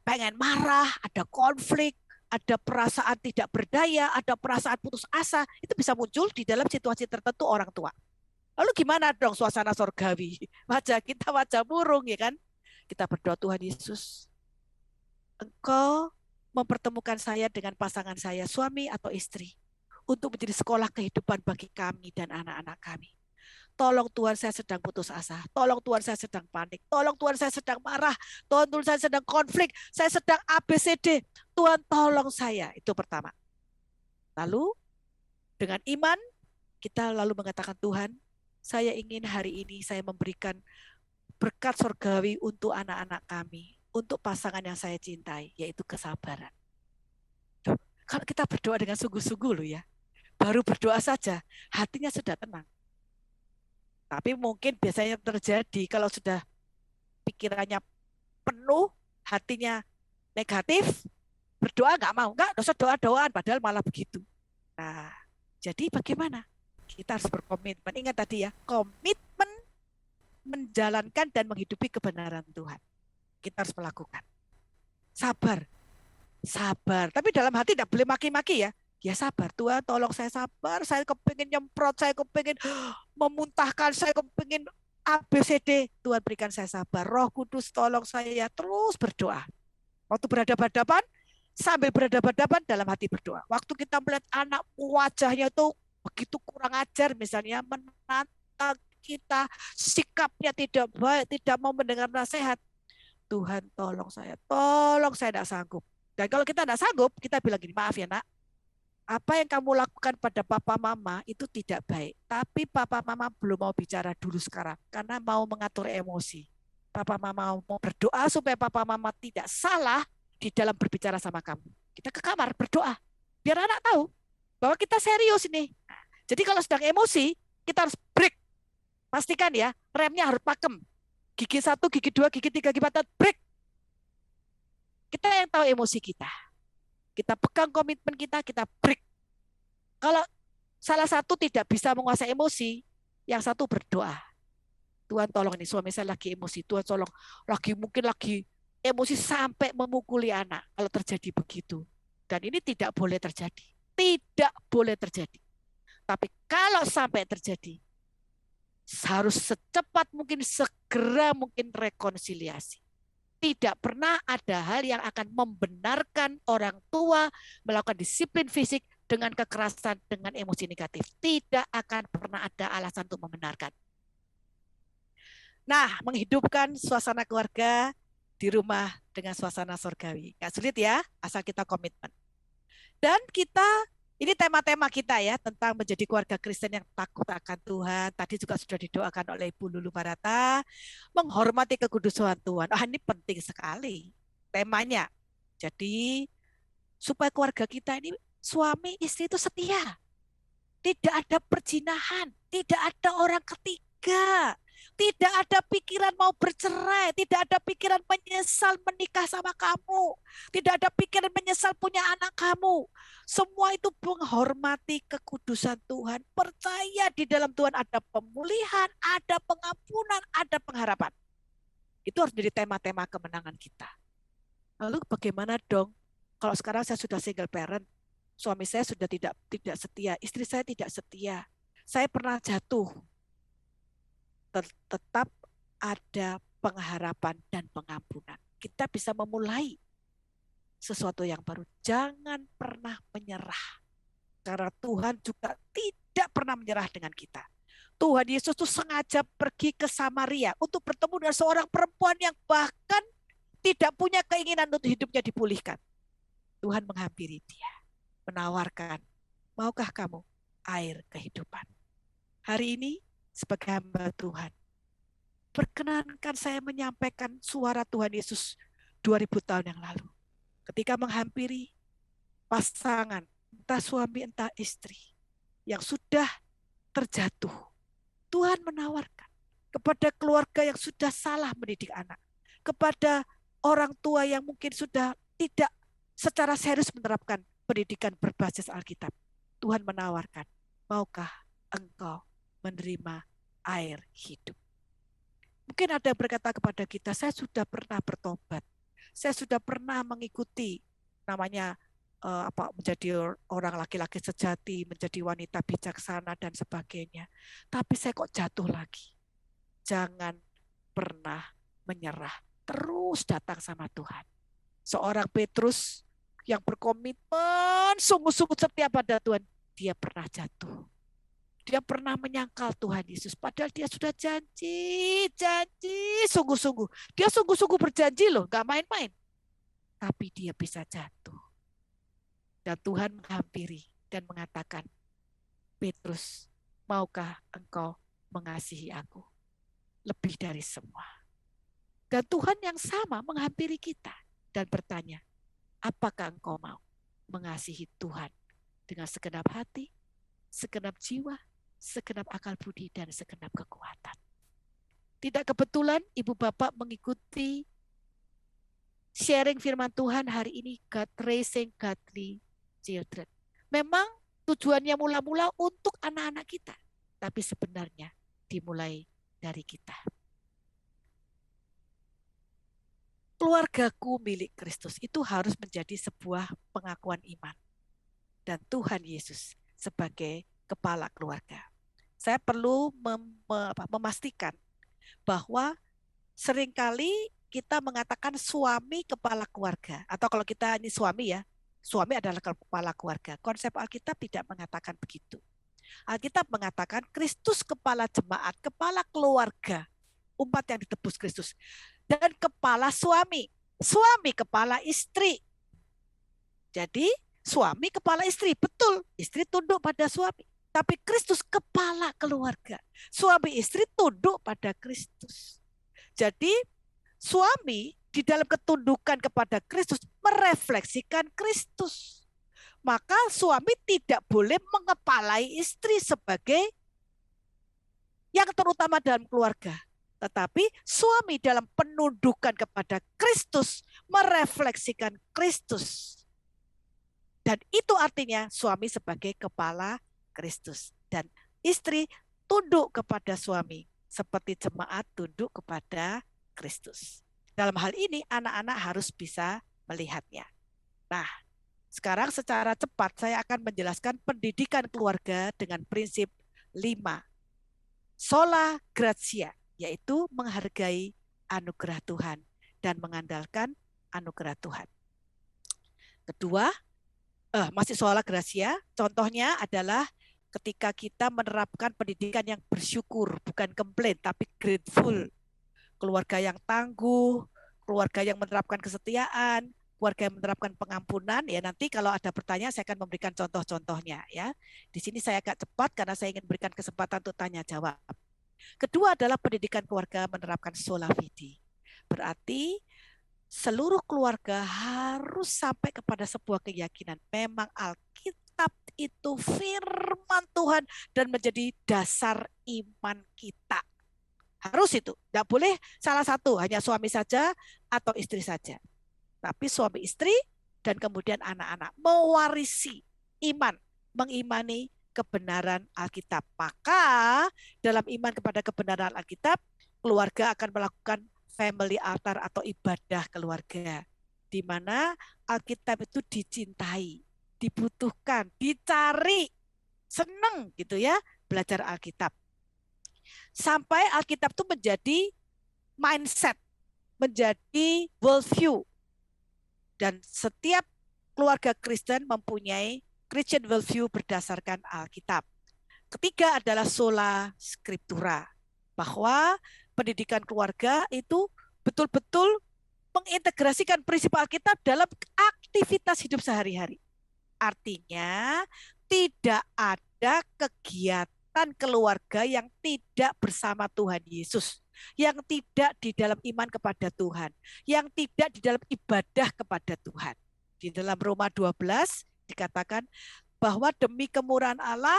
pengen marah, ada konflik, ada perasaan tidak berdaya, ada perasaan putus asa. Itu bisa muncul di dalam situasi tertentu orang tua. Lalu gimana dong suasana surgawi? Wajah kita wajah murung ya kan? Kita berdoa, Tuhan Yesus, Engkau mempertemukan saya dengan pasangan saya, suami atau istri, untuk menjadi sekolah kehidupan bagi kami dan anak-anak kami. Tolong Tuhan, saya sedang putus asa. Tolong Tuhan, saya sedang panik. Tolong Tuhan, saya sedang marah. Tolong Tuhan, saya sedang konflik. Saya sedang ABCD. Tuhan, tolong saya. Itu pertama. Lalu dengan iman kita lalu mengatakan, Tuhan, saya ingin hari ini saya memberikan berkat surgawi untuk anak-anak kami, untuk pasangan yang saya cintai, yaitu kesabaran. Kalau kita berdoa dengan sungguh-sungguh loh ya, baru berdoa saja hatinya sudah tenang. Tapi mungkin biasanya terjadi kalau sudah pikirannya penuh, hatinya negatif, berdoa nggak mau, nggak usah doa-doaan, padahal malah begitu. Nah, jadi bagaimana? Kita harus berkomitmen. Ingat tadi ya, komitmen menjalankan dan menghidupi kebenaran Tuhan. Kita harus melakukan. Sabar. Sabar. Tapi dalam hati tidak boleh maki-maki ya. Ya sabar, Tuhan tolong saya sabar. Saya kepingin nyemprot, saya kepingin memuntahkan, saya kepingin ABCD. Tuhan berikan saya sabar. Roh Kudus tolong saya terus berdoa. Waktu berhadapan-hadapan, sambil berhadapan-hadapan dalam hati berdoa. Waktu kita melihat anak wajahnya itu begitu kurang ajar, misalnya menantang kita, sikapnya tidak baik, tidak mau mendengar nasihat. Tuhan tolong saya tidak sanggup. Dan kalau kita tidak sanggup, kita bilang gini, maaf ya nak, apa yang kamu lakukan pada papa mama itu tidak baik. Tapi papa mama belum mau bicara dulu sekarang, karena mau mengatur emosi. Papa mama mau berdoa supaya papa mama tidak salah di dalam berbicara sama kamu. Kita ke kamar berdoa, biar anak tahu bahwa kita serius ini. Jadi kalau sedang emosi, kita harus break. Pastikan ya, remnya harus pakem. Gigi 1, gigi 2, gigi 3, gigi 4, break. Kita yang tahu emosi kita. Kita pegang komitmen kita break. Kalau salah satu tidak bisa menguasai emosi, yang satu berdoa. Tuhan tolong ini suami saya lagi emosi. Tuhan tolong mungkin lagi emosi sampai memukuli anak. Kalau terjadi begitu. Dan ini tidak boleh terjadi. Tidak boleh terjadi. Tapi kalau sampai terjadi, harus secepat mungkin, segera mungkin rekonsiliasi. Tidak pernah ada hal yang akan membenarkan orang tua melakukan disiplin fisik dengan kekerasan, dengan emosi negatif. Tidak akan pernah ada alasan untuk membenarkan. Nah, menghidupkan suasana keluarga di rumah dengan suasana surgawi. Nggak sulit ya, asal kita komitmen. Dan ini tema-tema kita ya, tentang menjadi keluarga Kristen yang takut akan Tuhan. Tadi juga sudah didoakan oleh Ibu Lulu Barata, menghormati kekudusan Tuhan. Ini penting sekali temanya. Jadi supaya keluarga kita ini suami istri itu setia. Tidak ada perzinahan, tidak ada orang ketiga. Tidak ada pikiran mau bercerai, tidak ada pikiran menyesal menikah sama kamu, tidak ada pikiran menyesal punya anak kamu. Semua itu menghormati kekudusan Tuhan, percaya di dalam Tuhan ada pemulihan, ada pengampunan, ada pengharapan. Itu harus menjadi tema-tema kemenangan kita. Lalu bagaimana dong kalau sekarang saya sudah single parent, suami saya sudah tidak setia, istri saya tidak setia, saya pernah jatuh. Tetap ada pengharapan dan pengampunan. Kita bisa memulai sesuatu yang baru. Jangan pernah menyerah. Karena Tuhan juga tidak pernah menyerah dengan kita. Tuhan Yesus itu sengaja pergi ke Samaria untuk bertemu dengan seorang perempuan yang bahkan tidak punya keinginan untuk hidupnya dipulihkan. Tuhan menghampiri dia, menawarkan, maukah kamu air kehidupan? Hari ini sebagai hamba Tuhan, perkenankan saya menyampaikan suara Tuhan Yesus 2000 tahun yang lalu. Ketika menghampiri pasangan, entah suami entah istri, yang sudah terjatuh, Tuhan menawarkan kepada keluarga yang sudah salah mendidik anak, kepada orang tua yang mungkin sudah tidak secara serius menerapkan pendidikan berbasis Alkitab. Tuhan menawarkan, maukah engkau menerima air hidup? Mungkin ada yang berkata kepada kita, saya sudah pernah bertobat, saya sudah pernah mengikuti namanya menjadi orang laki-laki sejati, menjadi wanita bijaksana dan sebagainya. Tapi saya kok jatuh lagi. Jangan pernah menyerah, terus datang sama Tuhan. Seorang Petrus yang berkomitmen sungguh-sungguh setia pada Tuhan, dia pernah jatuh. Dia pernah menyangkal Tuhan Yesus, padahal dia sudah janji sungguh-sungguh. Dia sungguh-sungguh berjanji loh, gak main-main. Tapi dia bisa jatuh. Dan Tuhan menghampiri dan mengatakan, Petrus, maukah engkau mengasihi aku lebih dari semua? Dan Tuhan yang sama menghampiri kita dan bertanya, apakah engkau mau mengasihi Tuhan dengan segenap hati, segenap jiwa, segenap akal budi, dan segenap kekuatan? Tidak kebetulan Ibu Bapak mengikuti sharing firman Tuhan hari ini, God Raising Godly Children. Memang tujuannya mula-mula untuk anak-anak kita, tapi sebenarnya dimulai dari kita. Keluargaku milik Kristus itu harus menjadi sebuah pengakuan iman. Dan Tuhan Yesus sebagai kepala keluarga. Saya perlu memastikan bahwa seringkali kita mengatakan suami kepala keluarga. Atau kalau kita ini suami ya, suami adalah kepala keluarga. Konsep Alkitab tidak mengatakan begitu. Alkitab mengatakan Kristus kepala jemaat, kepala keluarga, umat yang ditebus Kristus. Dan kepala suami, suami kepala istri. Jadi suami kepala istri, betul, istri tunduk pada suami. Tapi Kristus kepala keluarga. Suami istri tunduk pada Kristus. Jadi suami di dalam ketundukan kepada Kristus merefleksikan Kristus. Maka suami tidak boleh mengepalai istri sebagai yang terutama dalam keluarga. Tetapi suami dalam penundukan kepada Kristus merefleksikan Kristus. Dan itu artinya suami sebagai kepala Kristus. Dan istri tunduk kepada suami. Seperti jemaat tunduk kepada Kristus. Dalam hal ini anak-anak harus bisa melihatnya. Nah, sekarang secara cepat saya akan menjelaskan pendidikan keluarga dengan prinsip 5. Sola gratia, yaitu menghargai anugerah Tuhan dan mengandalkan anugerah Tuhan. Kedua, masih soal gracia, contohnya adalah ketika kita menerapkan pendidikan yang bersyukur, bukan komplain, tapi grateful. Keluarga yang tangguh, keluarga yang menerapkan kesetiaan, keluarga yang menerapkan pengampunan. Ya, nanti kalau ada pertanyaan saya akan memberikan contoh-contohnya ya. Di sini saya agak cepat karena saya ingin berikan kesempatan untuk tanya jawab. Kedua adalah pendidikan keluarga menerapkan sola fide. Berarti seluruh keluarga harus sampai kepada sebuah keyakinan. Memang Alkitab itu firman Tuhan dan menjadi dasar iman kita. Harus itu. Tidak boleh salah satu, hanya suami saja atau istri saja. Tapi suami istri dan kemudian anak-anak mewarisi iman, mengimani kebenaran Alkitab. Maka dalam iman kepada kebenaran Alkitab, keluarga akan melakukan family altar atau ibadah keluarga. Di mana Alkitab itu dicintai, dibutuhkan, dicari, seneng gitu ya, belajar Alkitab. Sampai Alkitab itu menjadi mindset, menjadi worldview. Dan setiap keluarga Kristen mempunyai Christian worldview berdasarkan Alkitab. Ketiga adalah sola scriptura, bahwa pendidikan keluarga itu betul-betul mengintegrasikan prinsip Alkitab dalam aktivitas hidup sehari-hari. Artinya tidak ada kegiatan keluarga yang tidak bersama Tuhan Yesus, yang tidak di dalam iman kepada Tuhan, yang tidak di dalam ibadah kepada Tuhan. Di dalam Roma 12 dikatakan bahwa demi kemurahan Allah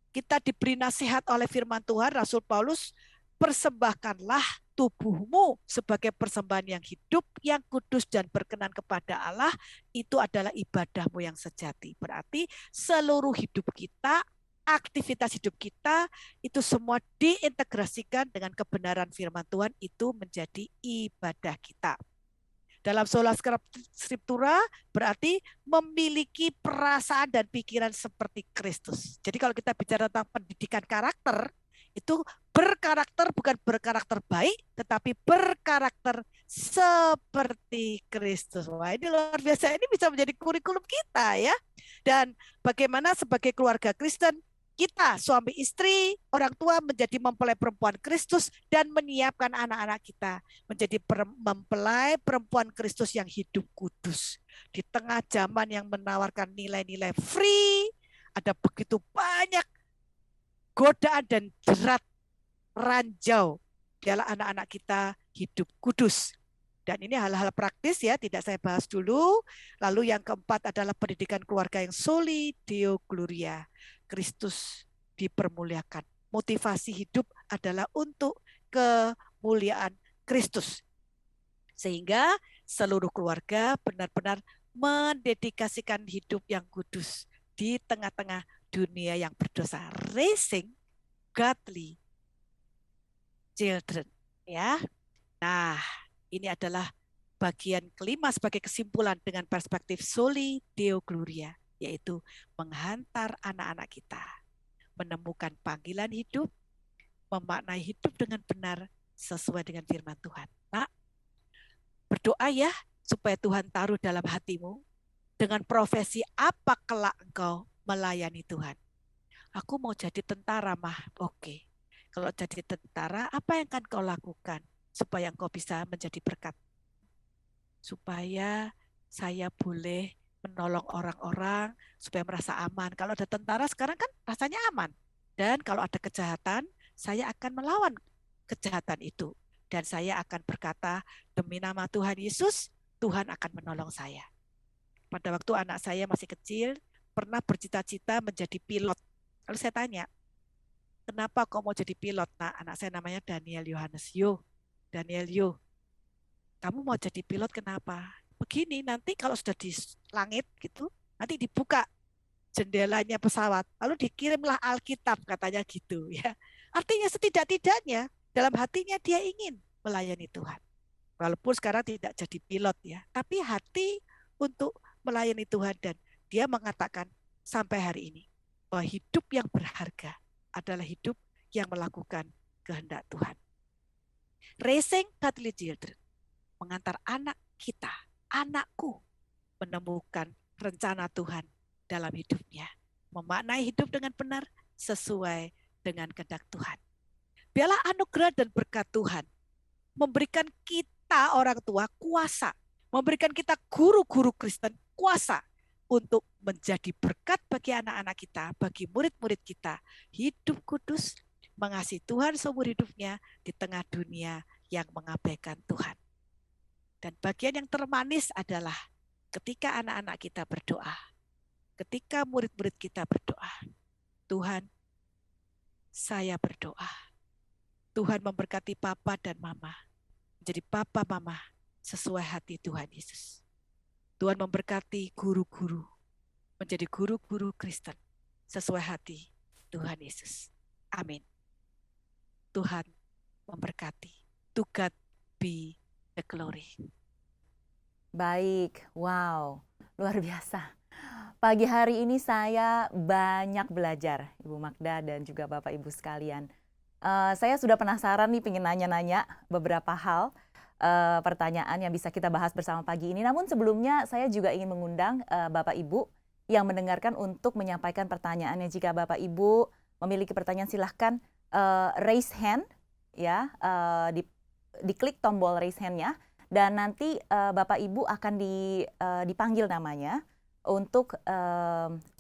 kita diberi nasihat oleh firman Tuhan. Rasul Paulus, persembahkanlah tubuhmu sebagai persembahan yang hidup, yang kudus dan berkenan kepada Allah. Itu adalah ibadahmu yang sejati. Berarti seluruh hidup kita, aktivitas hidup kita, itu semua diintegrasikan dengan kebenaran firman Tuhan. Itu menjadi ibadah kita. Dalam sola scriptura berarti memiliki perasaan dan pikiran seperti Kristus. Jadi kalau kita bicara tentang pendidikan karakter, Itu berkarakter, bukan berkarakter baik, tetapi berkarakter seperti Kristus. Wah, ini luar biasa. Ini bisa menjadi kurikulum kita ya. Dan bagaimana sebagai keluarga Kristen, kita suami istri, orang tua menjadi mempelai perempuan Kristus dan menyiapkan anak-anak kita menjadi mempelai perempuan Kristus yang hidup kudus. Di tengah zaman yang menawarkan nilai-nilai free, ada begitu banyak godaan dan jerat ranjau. Biarlah anak-anak kita hidup kudus. Dan ini hal-hal praktis ya, tidak saya bahas dulu. Lalu yang keempat adalah pendidikan keluarga yang soli Deo Gloria. Kristus dipermuliakan. Motivasi hidup adalah untuk kemuliaan Kristus. Sehingga seluruh keluarga benar-benar mendedikasikan hidup yang kudus di tengah-tengah dunia yang berdosa. Raising godly children, ya. Nah, ini adalah bagian kelima sebagai kesimpulan dengan perspektif soli Deo Gloria, yaitu menghantar anak-anak kita menemukan panggilan hidup, memaknai hidup dengan benar sesuai dengan firman Tuhan. Nah, berdoa ya supaya Tuhan taruh dalam hatimu dengan profesi apa kelak engkau melayani Tuhan. Aku mau jadi tentara, mah. Oke. Kalau jadi tentara, apa yang akan kau lakukan supaya engkau bisa menjadi berkat? Supaya saya boleh menolong orang-orang supaya merasa aman. Kalau ada tentara sekarang kan rasanya aman. Dan kalau ada kejahatan, saya akan melawan kejahatan itu. Dan saya akan berkata, demi nama Tuhan Yesus, Tuhan akan menolong saya. Pada waktu anak saya masih kecil, pernah bercita-cita menjadi pilot. Lalu saya tanya, kenapa kau mau jadi pilot? Nah, anak saya namanya Daniel Yohanes. Daniel, kamu mau jadi pilot kenapa? Begini, nanti kalau sudah di langit gitu, nanti dibuka jendelanya pesawat, lalu dikirimlah Alkitab, katanya gitu ya. Artinya setidak-tidaknya dalam hatinya dia ingin melayani Tuhan. Walaupun sekarang tidak jadi pilot ya, tapi hati untuk melayani Tuhan, dan dia mengatakan sampai hari ini bahwa hidup yang berharga adalah hidup yang melakukan kehendak Tuhan. Raising godly children, mengantar anak kita, anakku, menemukan rencana Tuhan dalam hidupnya, memaknai hidup dengan benar sesuai dengan kehendak Tuhan. Biarlah anugerah dan berkat Tuhan memberikan kita orang tua kuasa, memberikan kita guru-guru Kristen kuasa untuk menjadi berkat bagi anak-anak kita, bagi murid-murid kita, hidup kudus, mengasihi Tuhan seumur hidupnya di tengah dunia yang mengabaikan Tuhan. Dan bagian yang termanis adalah ketika anak-anak kita berdoa, ketika murid-murid kita berdoa, Tuhan, saya berdoa, Tuhan memberkati papa dan mama, menjadi papa mama sesuai hati Tuhan Yesus. Tuhan memberkati guru-guru, menjadi guru-guru Kristen sesuai hati Tuhan Yesus. Amin. Tuhan memberkati. To God be the glory. Baik, wow, luar biasa. Pagi hari ini saya banyak belajar, Ibu Magda dan juga Bapak Ibu sekalian. Saya sudah penasaran nih, pengen nanya-nanya beberapa hal, pertanyaan yang bisa kita bahas bersama pagi ini. Namun sebelumnya saya juga ingin mengundang Bapak Ibu yang mendengarkan untuk menyampaikan pertanyaannya. Jika Bapak Ibu memiliki pertanyaan, silahkan raise hand, ya, diklik tombol raise hand-nya, dan nanti Bapak Ibu akan dipanggil namanya untuk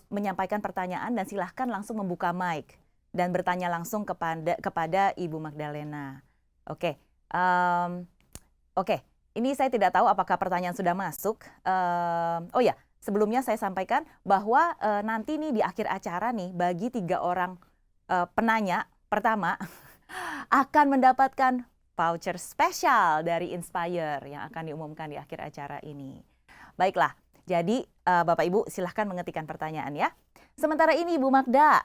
menyampaikan pertanyaan, dan silahkan langsung membuka mic dan bertanya langsung kepada Ibu Magdalena. Oke. Ini saya tidak tahu apakah pertanyaan sudah masuk. Oh ya, sebelumnya saya sampaikan bahwa nanti nih di akhir acara nih, bagi 3 orang penanya pertama akan mendapatkan voucher spesial dari Inspire yang akan diumumkan di akhir acara ini. Baiklah, jadi Bapak Ibu silahkan mengetikkan pertanyaan ya. Sementara ini Ibu Magda,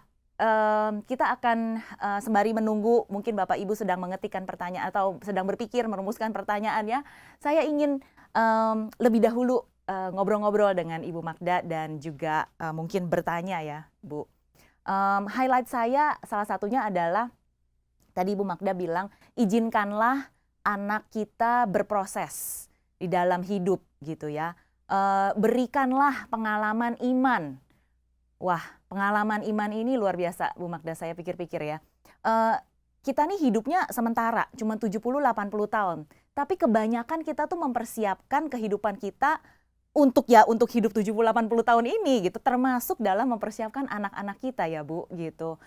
kita akan sembari menunggu, mungkin Bapak Ibu sedang mengetikkan pertanyaan atau sedang berpikir merumuskan pertanyaan ya. Saya ingin lebih dahulu ngobrol-ngobrol dengan Ibu Magda dan juga mungkin bertanya ya, Bu. Highlight saya salah satunya adalah Tadi Ibu Magda bilang, izinkanlah anak kita berproses di dalam hidup gitu ya. Berikanlah pengalaman iman. Wah, pengalaman iman ini luar biasa Bu Magda, saya pikir-pikir ya. Kita nih hidupnya sementara, cuma 70-80 tahun. Tapi kebanyakan kita tuh mempersiapkan kehidupan kita untuk hidup 70-80 tahun ini gitu, termasuk dalam mempersiapkan anak-anak kita ya Bu gitu.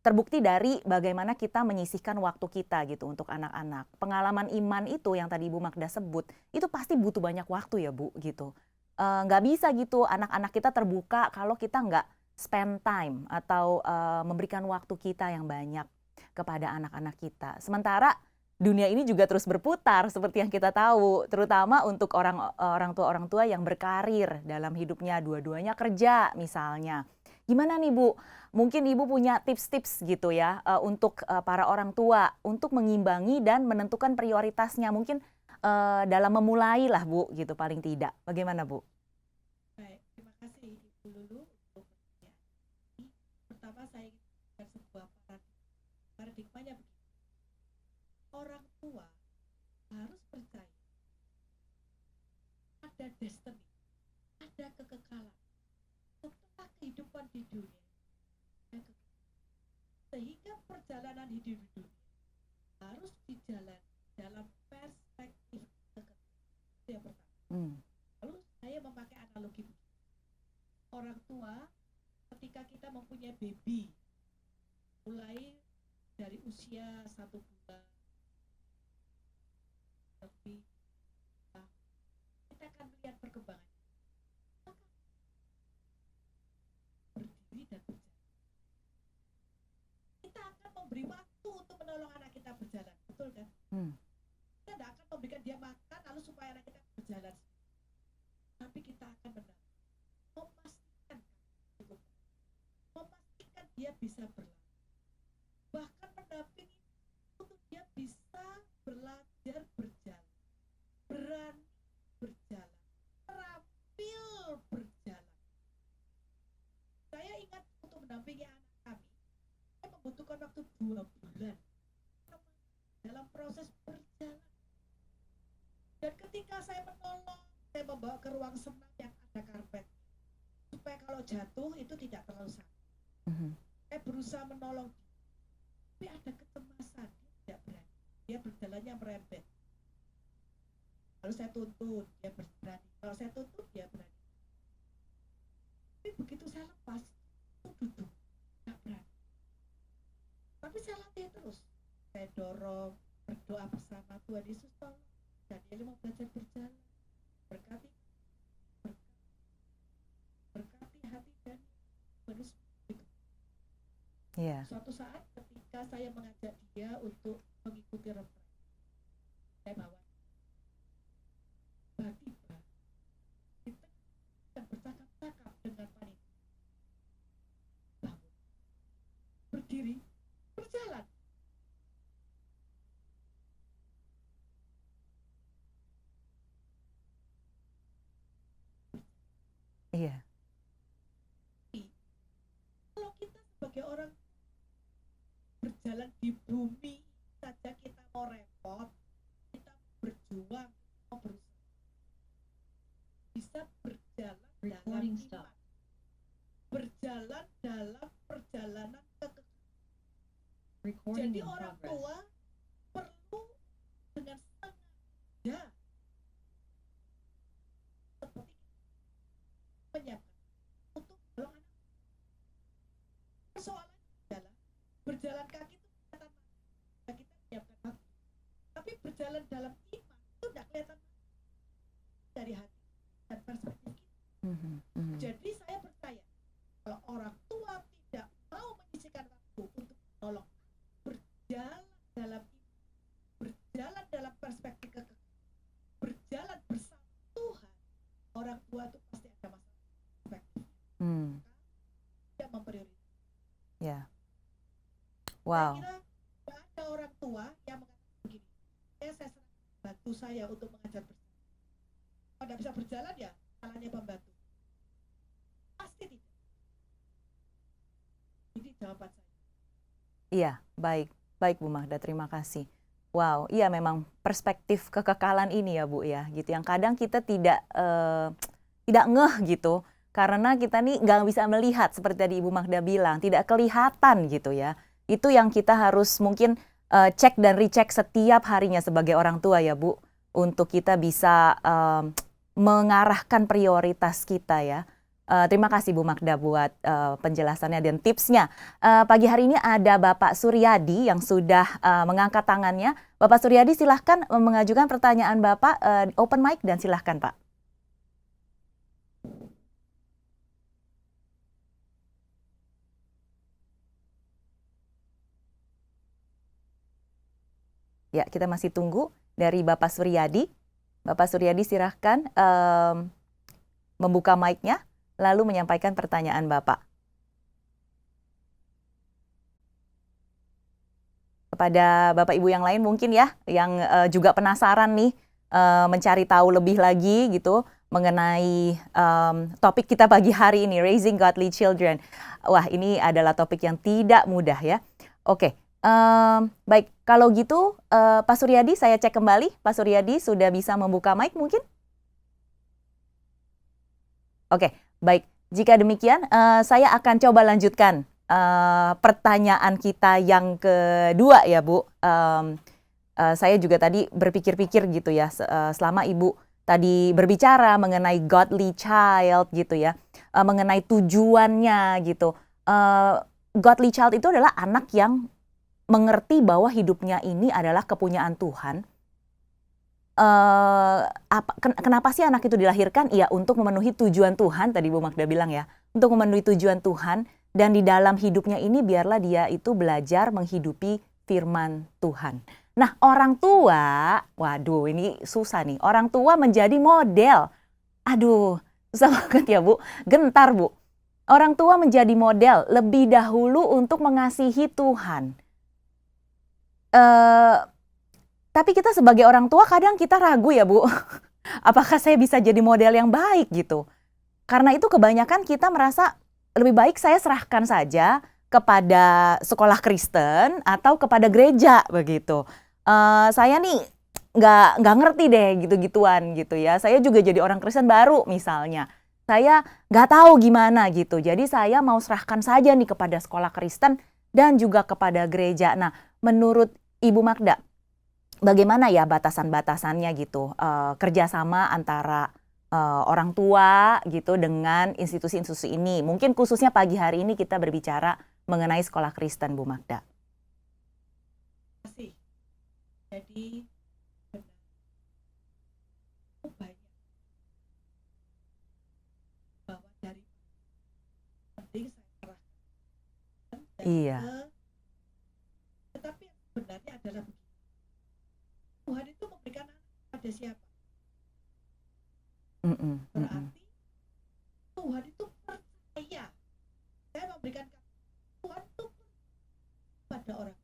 Terbukti dari bagaimana kita menyisihkan waktu kita gitu untuk anak-anak. Pengalaman iman itu yang tadi Ibu Magda sebut, itu pasti butuh banyak waktu ya Bu gitu. Nggak bisa gitu anak-anak kita terbuka kalau kita nggak spend time atau memberikan waktu kita yang banyak kepada anak-anak kita. Sementara dunia ini juga terus berputar seperti yang kita tahu, terutama untuk orang tua yang berkarir dalam hidupnya, dua-duanya kerja misalnya. Gimana nih Bu? Mungkin Ibu punya tips-tips gitu ya untuk para orang tua untuk mengimbangi dan menentukan prioritasnya. Mungkin dalam memulai lah Bu gitu paling tidak. Bagaimana Bu? Baik, terima kasih Ibu Lulu untuk pertanyaan ini. Pertama saya ingin memberikan sebuah paradigmanya begini. Orang tua harus percaya ada destiny, ada kekekalan setelah kehidupan di dunia. Sehingga perjalanan hidup di dunia harus dijalani dalam perspektif kekekalan. Itu yang pertama. Lalu saya memakai analogi begini. Orang tua ketika kita mempunyai baby, mulai dari usia 1 bulan lebih, kita akan melihat perkembangan berdiri dan berjalan. Kita akan memberi waktu untuk menolong anak kita berjalan, betul kan? Kita tidak akan memberikan dia makan lalu supaya anak kita berjalan, tapi kita akan memastikan dia bisa berlaku, bahkan mendampingi untuk dia bisa belajar berjalan, berani berjalan, terampil berjalan. Saya ingat untuk mendampingi anak kami, saya membutuhkan waktu 2 bulan dalam proses berjalan. Dan ketika saya menolong, saya membawa ke ruang senam yang ada karpet, supaya kalau jatuh itu tidak terlalu sakit. Saya berusaha menolong, tapi ada kecemasan, dia tidak berani, dia berjalannya merembet. Lalu saya tuntut, dia berani. Kalau saya tuntut, dia berani. Tapi begitu saya lepas, itu duduk, tidak berani. Tapi saya latih terus, saya dorong, berdoa bersama, Tuhan Yesus tolong Daniel mau belajar berjalan, berkati hati dan manusia. Suatu saat ketika saya mengajak dia untuk mengikuti retret, saya bawa tiba-tiba kita bercakap-cakap dengan panitia, bangun, berdiri, berjalan. Iya. Kalau kita sebagai orang berjalan di bumi saja kita mau repot, kita berjuang, mau berusaha, bisa berjalan dalam iman, berjalan dalam perjalanan kekekalan. Jadi orang tua perlu dengan sengaja seperti menyiapkan untuk mendorong anak. Persoalannya adalah berjalan kaki itu kelihatan kita menyiapkan waktu, tapi berjalan dalam iman itu tidak kelihatan dari hati dan perspektif kita. Jadi saya percaya kalau orang tua tidak mau menyisihkan waktu untuk menolong, berjalan dalam iman, berjalan dalam perspektif kekekalan, berjalan bersama Tuhan, orang tua itu pasti ada masalah perspektif. Dia memprioritaskan. Ya. Wow. Saya kira tidak ada orang tua yang mengatakan begini, saya serahkan bantu saya untuk mengajar berjalan. Kalau tidak bisa berjalan ya salahnya pembantu. Pasti tidak. Ini jawaban saya. Iya, baik. Baik Bu Magda, terima kasih. Wow, iya memang perspektif kekekalan ini ya Bu ya, gitu. Yang kadang kita tidak ngeh gitu, karena kita nih nggak bisa melihat seperti tadi Ibu Magda bilang, tidak kelihatan gitu ya. Itu yang kita harus mungkin cek dan recheck setiap harinya sebagai orang tua ya Bu, untuk kita bisa mengarahkan prioritas kita ya. Terima kasih Bu Magda buat penjelasannya dan tipsnya. Pagi hari ini ada Bapak Suryadi yang sudah mengangkat tangannya. Bapak Suryadi silahkan mengajukan pertanyaan Bapak, open mic dan silahkan Pak. Ya, kita masih tunggu dari Bapak Suryadi. Bapak Suryadi silahkan membuka mic-nya lalu menyampaikan pertanyaan Bapak. Kepada Bapak Ibu yang lain mungkin ya, yang juga penasaran nih, mencari tahu lebih lagi gitu mengenai topik kita pagi hari ini, Raising Godly Children. Wah, ini adalah topik yang tidak mudah ya. Oke, baik. Kalau gitu, Pak Suryadi, saya cek kembali. Pak Suryadi sudah bisa membuka mic mungkin? Oke, baik. Jika demikian, saya akan coba lanjutkan pertanyaan kita yang kedua ya Bu. Saya juga tadi berpikir-pikir gitu ya, selama Ibu tadi berbicara mengenai godly child gitu ya, mengenai tujuannya gitu. Godly child itu adalah anak yang mengerti bahwa hidupnya ini adalah kepunyaan Tuhan. Kenapa sih anak itu dilahirkan? Ya untuk memenuhi tujuan Tuhan, tadi Bu Magda bilang ya, untuk memenuhi tujuan Tuhan, dan di dalam hidupnya ini biarlah dia itu belajar menghidupi firman Tuhan. Nah, orang tua, waduh ini susah nih, orang tua menjadi model. Aduh, susah banget ya Bu, gentar Bu. Orang tua menjadi model lebih dahulu untuk mengasihi Tuhan. Tapi kita sebagai orang tua kadang kita ragu ya Bu, apakah saya bisa jadi model yang baik gitu. Karena itu kebanyakan kita merasa lebih baik saya serahkan saja kepada sekolah Kristen atau kepada gereja begitu. Saya nih nggak ngerti deh gitu-gituan gitu ya. Saya juga jadi orang Kristen baru misalnya. Saya nggak tahu gimana gitu. Jadi saya mau serahkan saja nih kepada sekolah Kristen dan juga kepada gereja. Nah, menurut Ibu Magda, bagaimana ya batasan-batasannya gitu, kerjasama antara orang tua gitu dengan institusi-institusi ini. Mungkin khususnya pagi hari ini kita berbicara mengenai sekolah Kristen, Bu Magda. Terima kasih. Jadi benar, banyak bahwa dari penting saya serahkan dan Iya. tetapi yang sebenarnya adalah begini. Tuhan itu memberikan anak pada siapa? Berarti Tuhan itu percaya. Saya memberikan Tuhan itu pada orang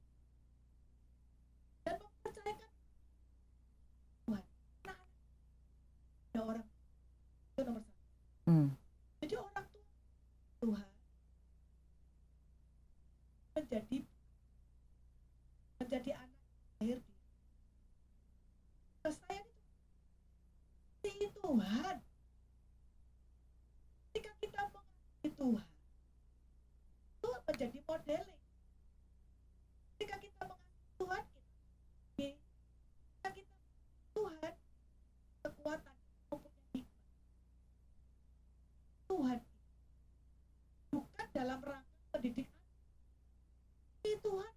dan mempercayakan Tuhan. Nah, ada orang itu nomor satu. Jadi orang tua Tuhan menjadi anak lahir di saya itu Tuhan. Ketika kita mengasihi Tuhan, itu menjadi modeling. Ketika kita mengasihi Tuhan, ketika kita Tuhan kekuatan mempunyai hikmat. Tuhan bukan dalam rangka pendidikan. Tuhan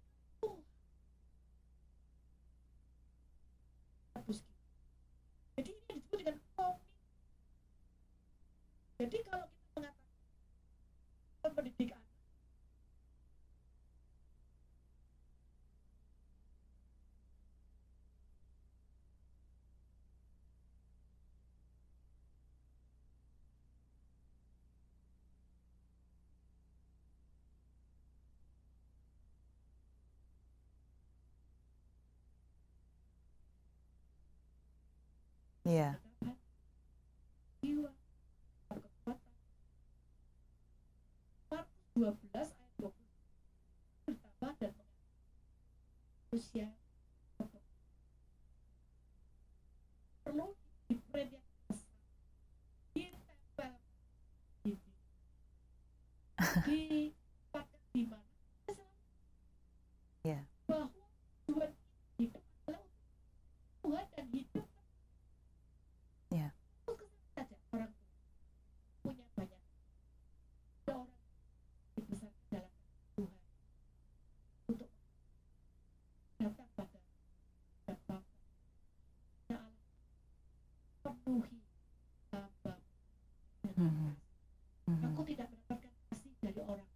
jadi ini disebut dengan komitmen. Jadi kalau kita mengatakan pendidikan Iya. jiwa kekuatan. Markus 12 ayat 20 bertambah dan ditempatkan di mana kita selalu Ya. bahwa tujuan hidup adalah untuk Tuhan dan hidup Ya. itu saja orang tua punya banyak ada orang dibesarkan dalam Tuhan untuk datang pada Bapa ya Allah penuhi hamba Mhm. Mhm. aku tidak mendapatkan kasih dari orang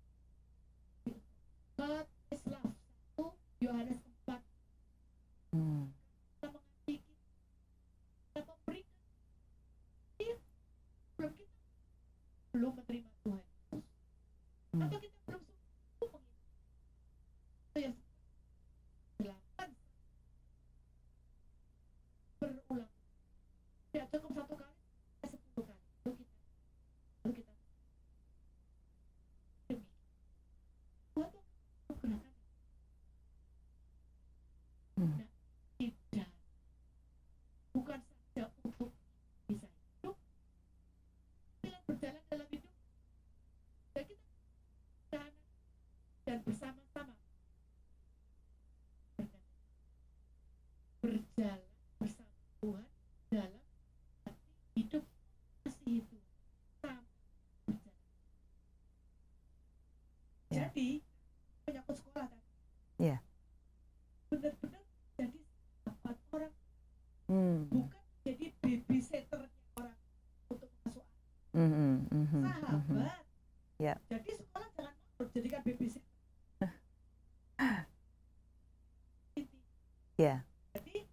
God is love 1 Yohanes 4 Hmm. kita mengasihi kita memberikan dia belum menerima Tuhan Yesus Hmm. atau kita belum sungguh mengikuti itu yang 8 berulang tidak cukup 1 kali 10 kali lalu kita demi Tuhan tuh menggunakan Hmm. tidak bukan saja untuk bisa hidup pilihan berjalan dalam hidup dan kita tahan dan bersama-sama berjalan bersama Tuhan dalam arti hidup kasih itu sama berjalan. Ya. Jadi menyangkut sekolah kan Ya. benar-benar jadi sahabat orang Hmm. bukan jadi babysitternya orang untuk mengasuh anak. Mhm. Mhm. Mhm. Sahabat. Ya. Jadi sekolah jangan mau jadikan babysitter. Inti. Ya. Jadi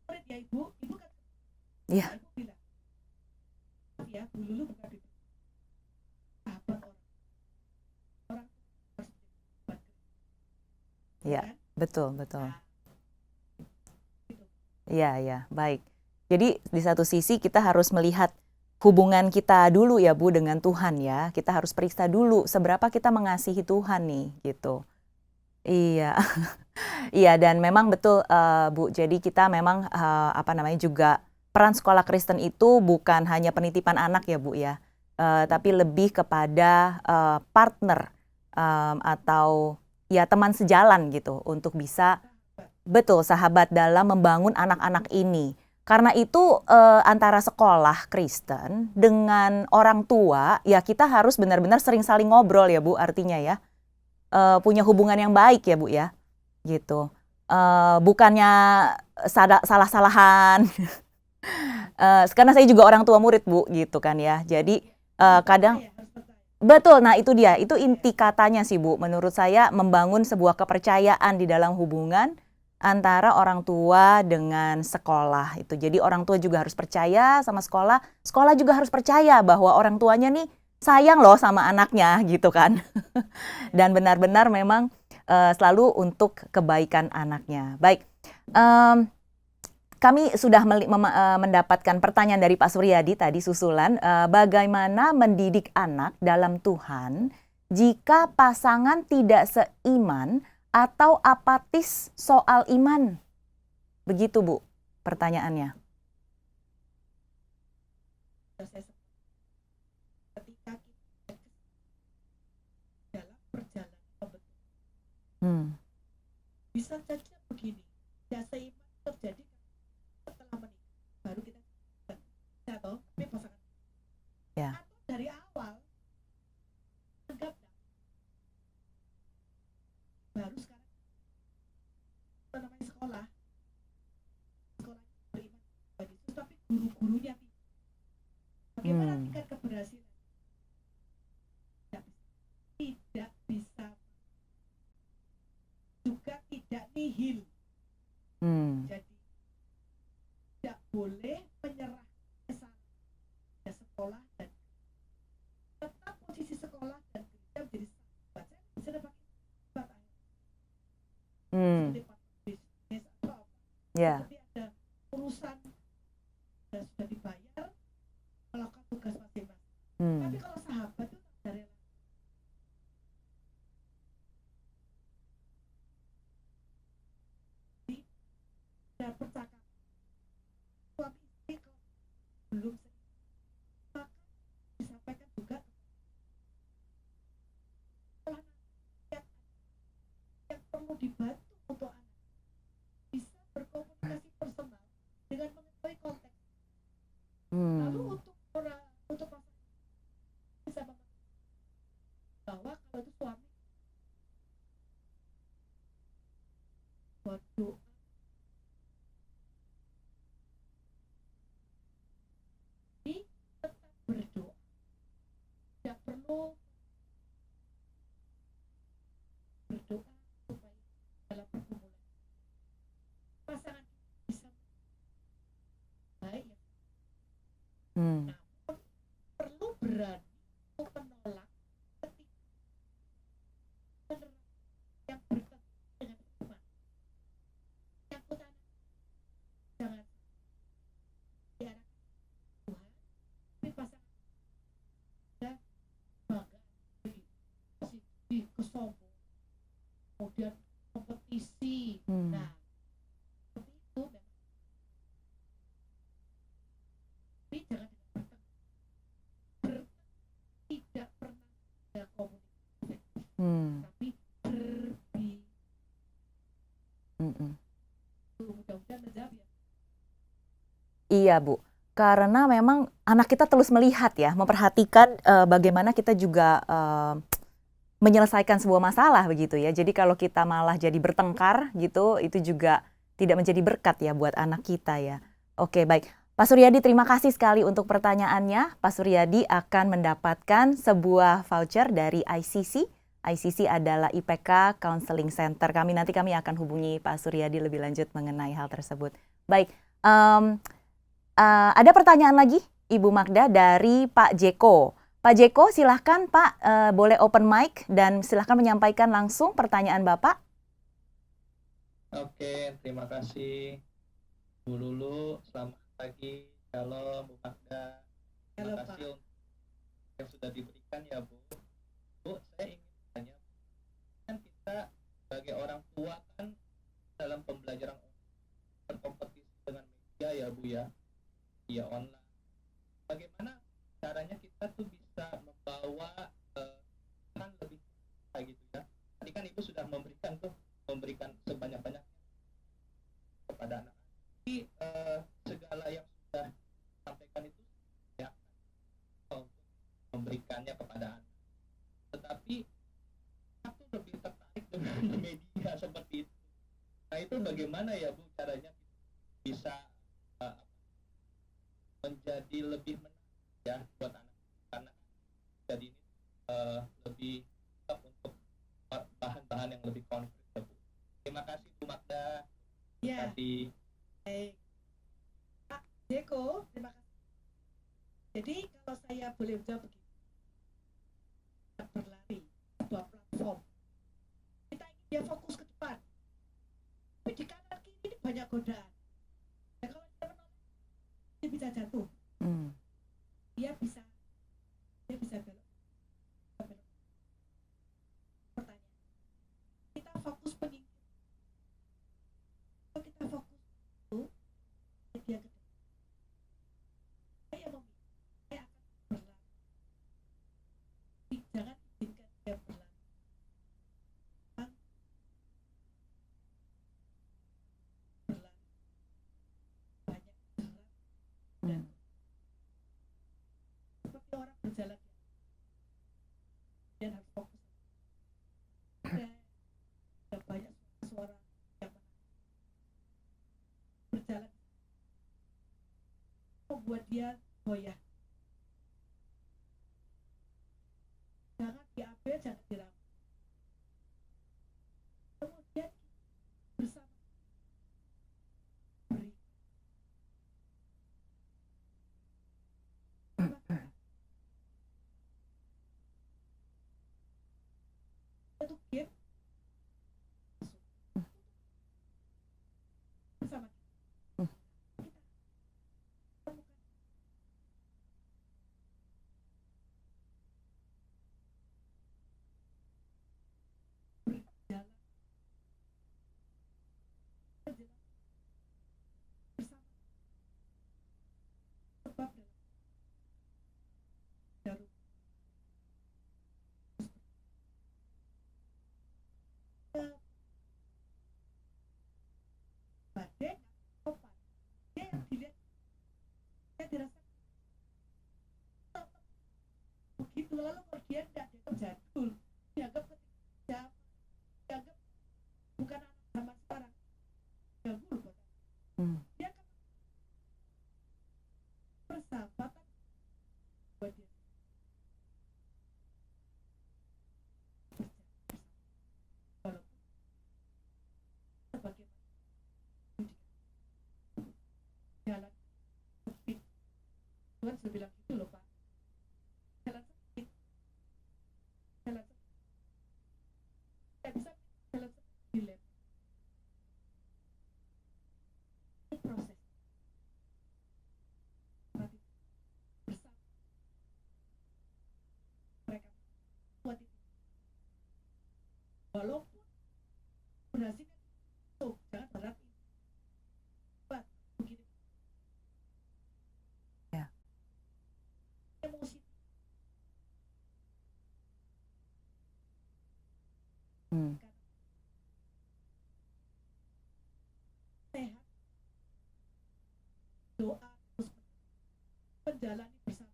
murid ya ibu kan Ya. ibu bilang "Maaf ya Bu Lulu bukan babysitter sahabat orang harus menjadi sahabat Ya. kan? Betul, betul. Nah, gitu. Iya, ya, baik. Jadi di satu sisi kita harus melihat hubungan kita dulu ya Bu dengan Tuhan ya. Kita harus periksa dulu seberapa kita mengasihi Tuhan nih gitu. Iya. Iya, dan memang betul Bu. Jadi kita memang juga peran sekolah Kristen itu bukan hanya penitipan anak ya Bu ya. Tapi lebih kepada partner atau ya teman sejalan gitu untuk bisa betul sahabat dalam membangun anak-anak ini. Karena itu antara sekolah Kristen dengan orang tua ya kita harus benar-benar sering saling ngobrol ya Bu artinya ya. Punya hubungan yang baik ya Bu ya. Gitu. Bukannya salah-salahan. Karena saya juga orang tua murid Bu gitu kan ya. Jadi kadang Harus percaya. betul, nah itu dia, itu inti katanya sih Bu. Menurut saya membangun sebuah kepercayaan di dalam hubungan antara orang tua dengan sekolah itu. Jadi orang tua juga harus percaya sama sekolah, sekolah juga harus percaya bahwa orang tuanya nih sayang loh sama anaknya gitu kan. Dan benar-benar memang selalu untuk kebaikan anaknya. Baik, kami sudah mendapatkan pertanyaan dari Pak Suryadi tadi susulan, bagaimana mendidik anak dalam Tuhan jika pasangan tidak seiman atau apatis soal iman? Begitu Bu pertanyaannya. Ketika kita dalam perjalanan Hmm. bisa saja begini, tidak seiman terjadi setelah menikah baru kita atau tapi pasangan Ya. atau dari awal anggap baru sekarang apa namanya sekolah beriman kepada Yesus tapi guru-gurunya tidak. Bagaimana tingkat keberhasilan? Tidak bisa juga tidak nihil. Jadi tidak boleh menyerah ke sekolah dan tetap posisi sekolah dan gereja menjadi sahabat. Saya bisa dapat sahabat seperti bisnis atau apa. Ya. Seperti ada urusan dan sudah dibayar melakukan tugas masing-masing. Tapi kalau sahabat itu tak ada relasi. Ada percakapan suami istri kalau belum maka disampaikan juga perlu dibantu untuk anak bisa berkomunikasi personal dengan mengetahui konteks. Lalu untuk pasangan bisa mengerti bahwa kalau itu suami buat doa ini tetap berdoa, tidak perlu berdoa supaya dalam pergumulan pasangan bisa baik ya. Namun perlu berani untuk menolak ketika yang bertentangan dengan iman. Menyangkut anak, jangan diarahkan Tuhan, tapi pasangan sudah bangga diri, positif, kesombong, kemudian kompetisi. Nah, seperti itu memang. Tapi jangan tidak pernah ada komunikasi, tapi mudah-mudahan menjawab ya. Iya Bu, karena memang anak kita terus melihat ya, memperhatikan bagaimana kita juga menyelesaikan sebuah masalah begitu ya. Jadi kalau kita malah jadi bertengkar gitu, itu juga tidak menjadi berkat ya buat anak kita ya. Oke, baik. Pak Suryadi, terima kasih sekali untuk pertanyaannya. Pak Suryadi akan mendapatkan sebuah voucher dari ICC. ICC adalah IPK Counseling Center. Nanti kami akan hubungi Pak Suryadi lebih lanjut mengenai hal tersebut. Baik, ada pertanyaan lagi Ibu Magda dari Pak Jeko. Pak Jeko, silahkan Pak, boleh open mic dan silahkan menyampaikan langsung pertanyaan Bapak. Oke, terima kasih Bu Lulu. Selamat pagi. Halo Bu Magda. Terima kasih untuk yang sudah diberikan ya Bu. Bu, saya ingin tanya, kan kita sebagai orang tua kan dalam pembelajaran berkompetisi dengan media ya Bu ya, via online. Bagaimana caranya kita tuh bisa membawa kan lebih kayak gitu ya. Tadi kan Ibu sudah memberikan sebanyak-banyaknya kepada anak. Jadi segala yang sudah disampaikan itu ya untuk memberikannya kepada anak. Tetapi aku lebih tertarik dengan media seperti itu. Nah itu bagaimana ya Bu caranya bisa menjadi lebih menarik ya buat anak, karena jadi ini lebih untuk bahan-bahan yang lebih konkret ya Bu. Terima kasih Bu Magda. Terima kasih. Baik. Pak Jeko, terima kasih. Jadi kalau saya boleh menjawab begini, berlari sebuah platform, kita ingin dia fokus ke depan, tapi di kanan kiri ini banyak godaan. Dan kalau dia menolak, dia bisa jatuh. Dia bisa belok. Pertanyaan, kita fokus penyingkir. Kalau kita fokus itu, dia ke depan. Saya memilih, saya akan berlari. Jangan izinkan dia berlari. Berlari banyak gerak dan seperti orang berjalan dan harus fokus. Ada banyak suara yang berjalan membuat dia goyah. Jangan diambil, jangan dirampas. Kemudian bersama beri. Satu game bersama kita. Temukan berjalan bersama sebab dalam jarum lalu kalau dia tidak dianggap jadul, dianggap ketika dianggap bukan anak zaman sekarang, jadul buat dia kan persahabatan buat dia. Walaupun sebagai jalan sempit, Tuhan sudah bilang gitu loh Pak, jalan sempit, jalan sempit, tidak bisa jalan sempit dilem. Ini proses. Berarti bersama mereka kuat itu. Walaupun berhasil tuh, jangan berharap ini. Buat begini. Ya. Emosi. Sehat. Doa terus menjalani bersama,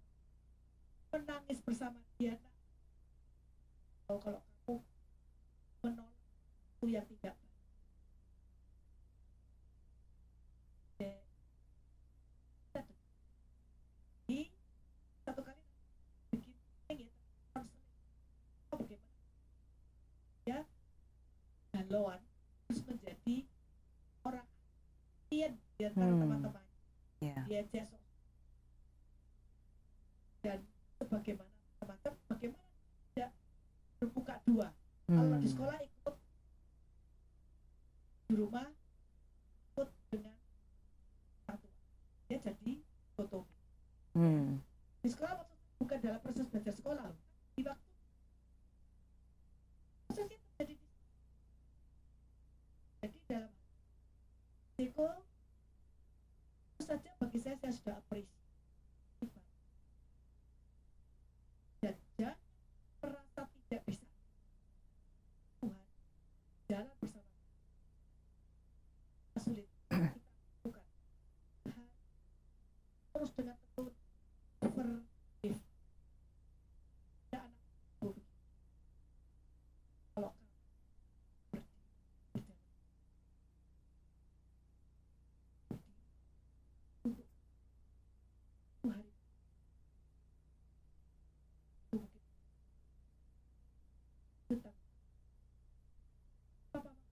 menangis bersama dia. Kalau kamu menolak itu yang tidak baik. Jadi satu kali bikin ya konseling, bagaimana dia galauan terus menjadi orang dia di antara teman-teman. Ya. Dia jatuh dan sebagaimana macam bagaimana tidak berbuka dua. Kalau di sekolah ikut, di rumah ikut dengan orang tua, dia jadi foto. Di sekolah maksudnya bukan dalam proses belajar sekolah loh. Di waktu prosesnya terjadi di jadi dalam Deko itu saja bagi saya sudah apresiasi dan jangan merasa tidak bisa. Tuhan jalan bersama kita. Sulit kita lakukan. Tuhan terus dengan tekun forgive. Ada anak begitu. Kalau kamu berjalan untuk Tuhan itu mungkin tentang papa mama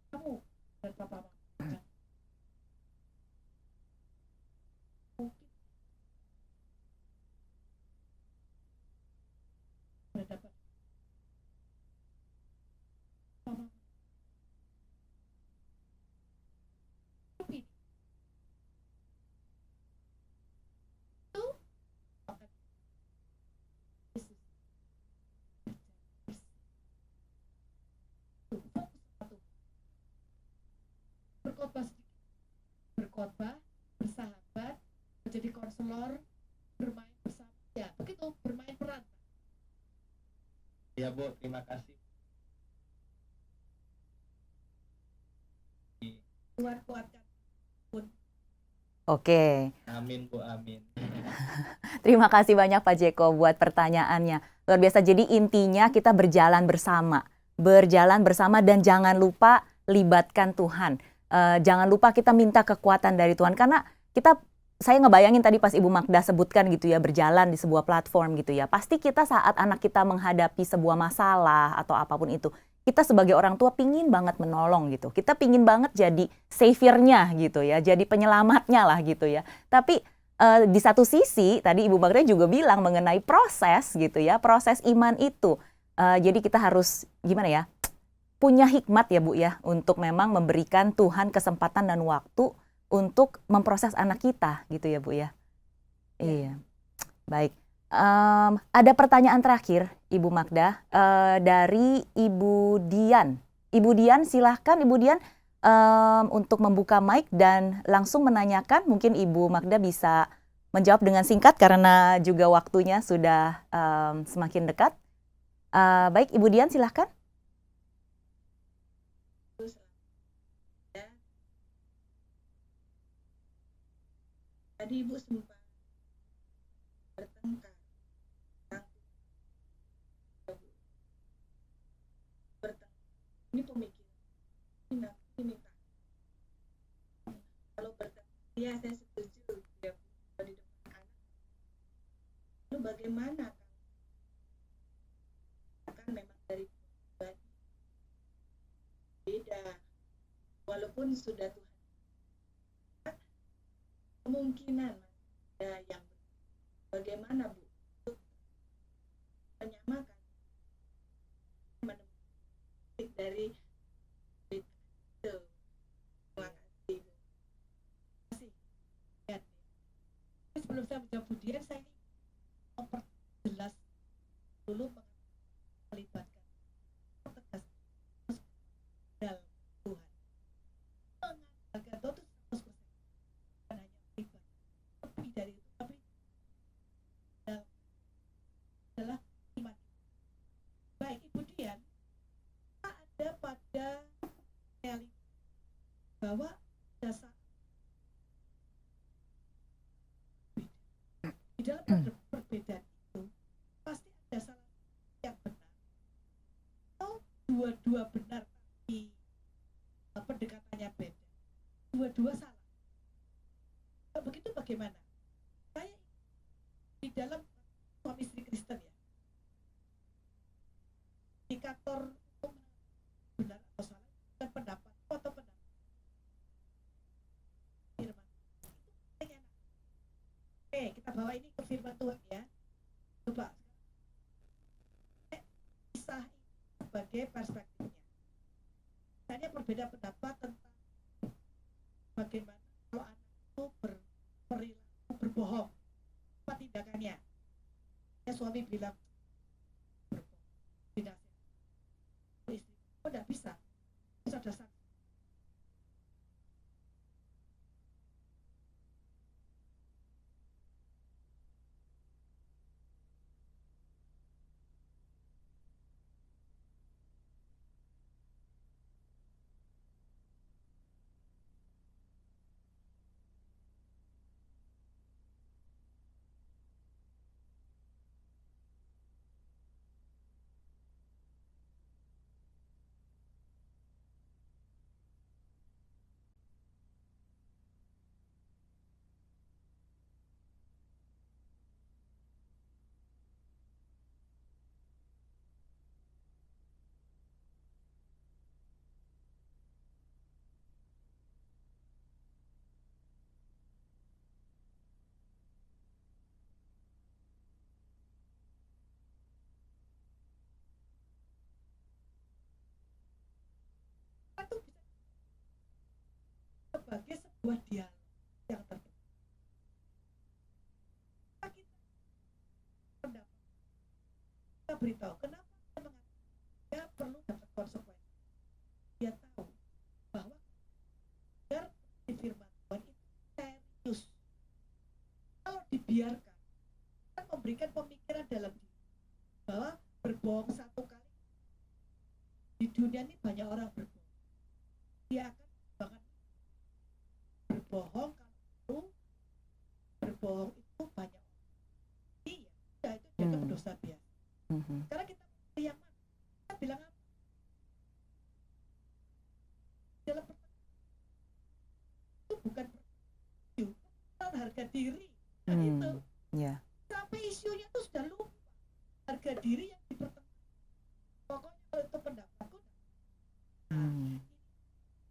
kamu dan papa mama mungkin berhadapan papa mama hidup ini itu akan Yesus berjalan bersama. Fokus sama Tuhan. Berkhotbah sedikit, berkhotbah, bersahabat, menjadi konselor, bermain bersama, ya begitu, bermain peran. Ya Bu, terima kasih. Tuhan kuatkan. Oke, Amin Bu, amin. terima kasih banyak Pak Jeko buat pertanyaannya. Luar biasa, jadi intinya kita berjalan bersama dan jangan lupa libatkan Tuhan. Jangan lupa kita minta kekuatan dari Tuhan, karena saya ngebayangin tadi pas Ibu Magda sebutkan gitu ya, berjalan di sebuah platform gitu ya. Pasti kita saat anak kita menghadapi sebuah masalah atau apapun itu, kita sebagai orang tua pingin banget menolong gitu. Kita pingin banget jadi saviornya gitu ya, jadi penyelamatnya lah gitu ya. Tapi di satu sisi tadi Ibu Magda juga bilang mengenai proses gitu ya, proses iman itu. Jadi kita harus gimana ya, punya hikmat ya Bu ya, untuk memang memberikan Tuhan kesempatan dan waktu untuk memproses anak kita gitu ya Bu ya. Iya, baik. Ada pertanyaan terakhir Ibu Magda dari Ibu Dian. Ibu Dian silahkan Ibu Dian untuk membuka mic dan langsung menanyakan. Mungkin Ibu Magda bisa menjawab dengan singkat karena juga waktunya sudah semakin dekat. Baik Ibu Dian silahkan. Tadi Ibu sempat bertengkar. Orang tua bertengkar. Ini pemikiran. Ini minta. Kalau bertengkar, ya saya setuju. Ya, di depan anak. Lalu bagaimana kan memang dari pribadi beda. Walaupun sudah Tuhan, kemungkinan ada yang bagaimana Bu untuk menyamakan menemukan dari berita itu. Terima kasih Bu. Terima kasih. Ya, sebelum saya menjawab Budian, saya ini memperjelas dulu melibatkan tegas dalam Tuhan. Mengandalkan Tuhan itu 100%, bukan hanya pribadi. Lebih dari itu, tapi adalah iman. Baik, Ibu Dian, ada pada realita bahwa dasar di dalam perbedaan itu pasti ada salah yang benar atau dua-dua benar tapi pendekatannya beda, dua-dua salah. Kalau begitu bagaimana? Saya di dalam suami istri Kristen ya, indikator untuk benar atau salah dan pendapat atau pendapat firman itu paling enak. Oke, kita bawa ini ke firman Tuhan ya. Coba kisah ini sebagai perspektifnya. Misalnya berbeda pendapat tentang bagaimana kalau anak itu berperilaku berbohong, apa tindakannya? Ya, suami bilang berbohong, dinasihati istri, oh tidak bisa, harus ada saksi. Itu bisa sebagai sebuah dialog yang terbuka. Kita pendapat, kita beritahu kenapa dia mengatakan dia perlu dapat konsekuensi. Dia tahu bahwa biar di firman Tuhan itu serius. Kalau dibiarkan, kan memberikan pemikiran dalam diri bahwa berbohong satu kali di dunia ini banyak orang berbohong. Dia akan bahkan berbohong kalau berbohong itu banyak orang. Iya, ya, itu dianggap dosa biasa. Karena kita pilih yang mana? Kita bilang apa? Dalam pertanyaan itu bukan harga diri. Nah, itu Ya. sampai isunya itu sudah lupa harga diri yang dipertemukan. Pokoknya kalau itu pendapatku,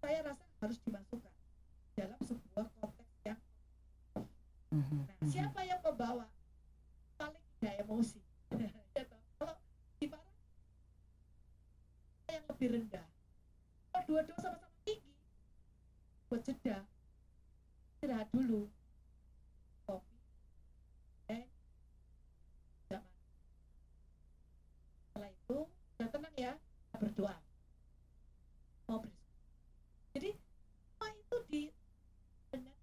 saya rasa harus dimasukkan dalam sebuah konteks yang siapa yang membawa paling tidak emosi. Kalau dimarahi yang lebih rendah, kalau dua-dua sama-sama tinggi, buat jeda, istirahat dulu, kopi, jangan. Setelah itu sudah tenang ya, kita berdoa, mau berdiskusi. Jadi semua itu di dengan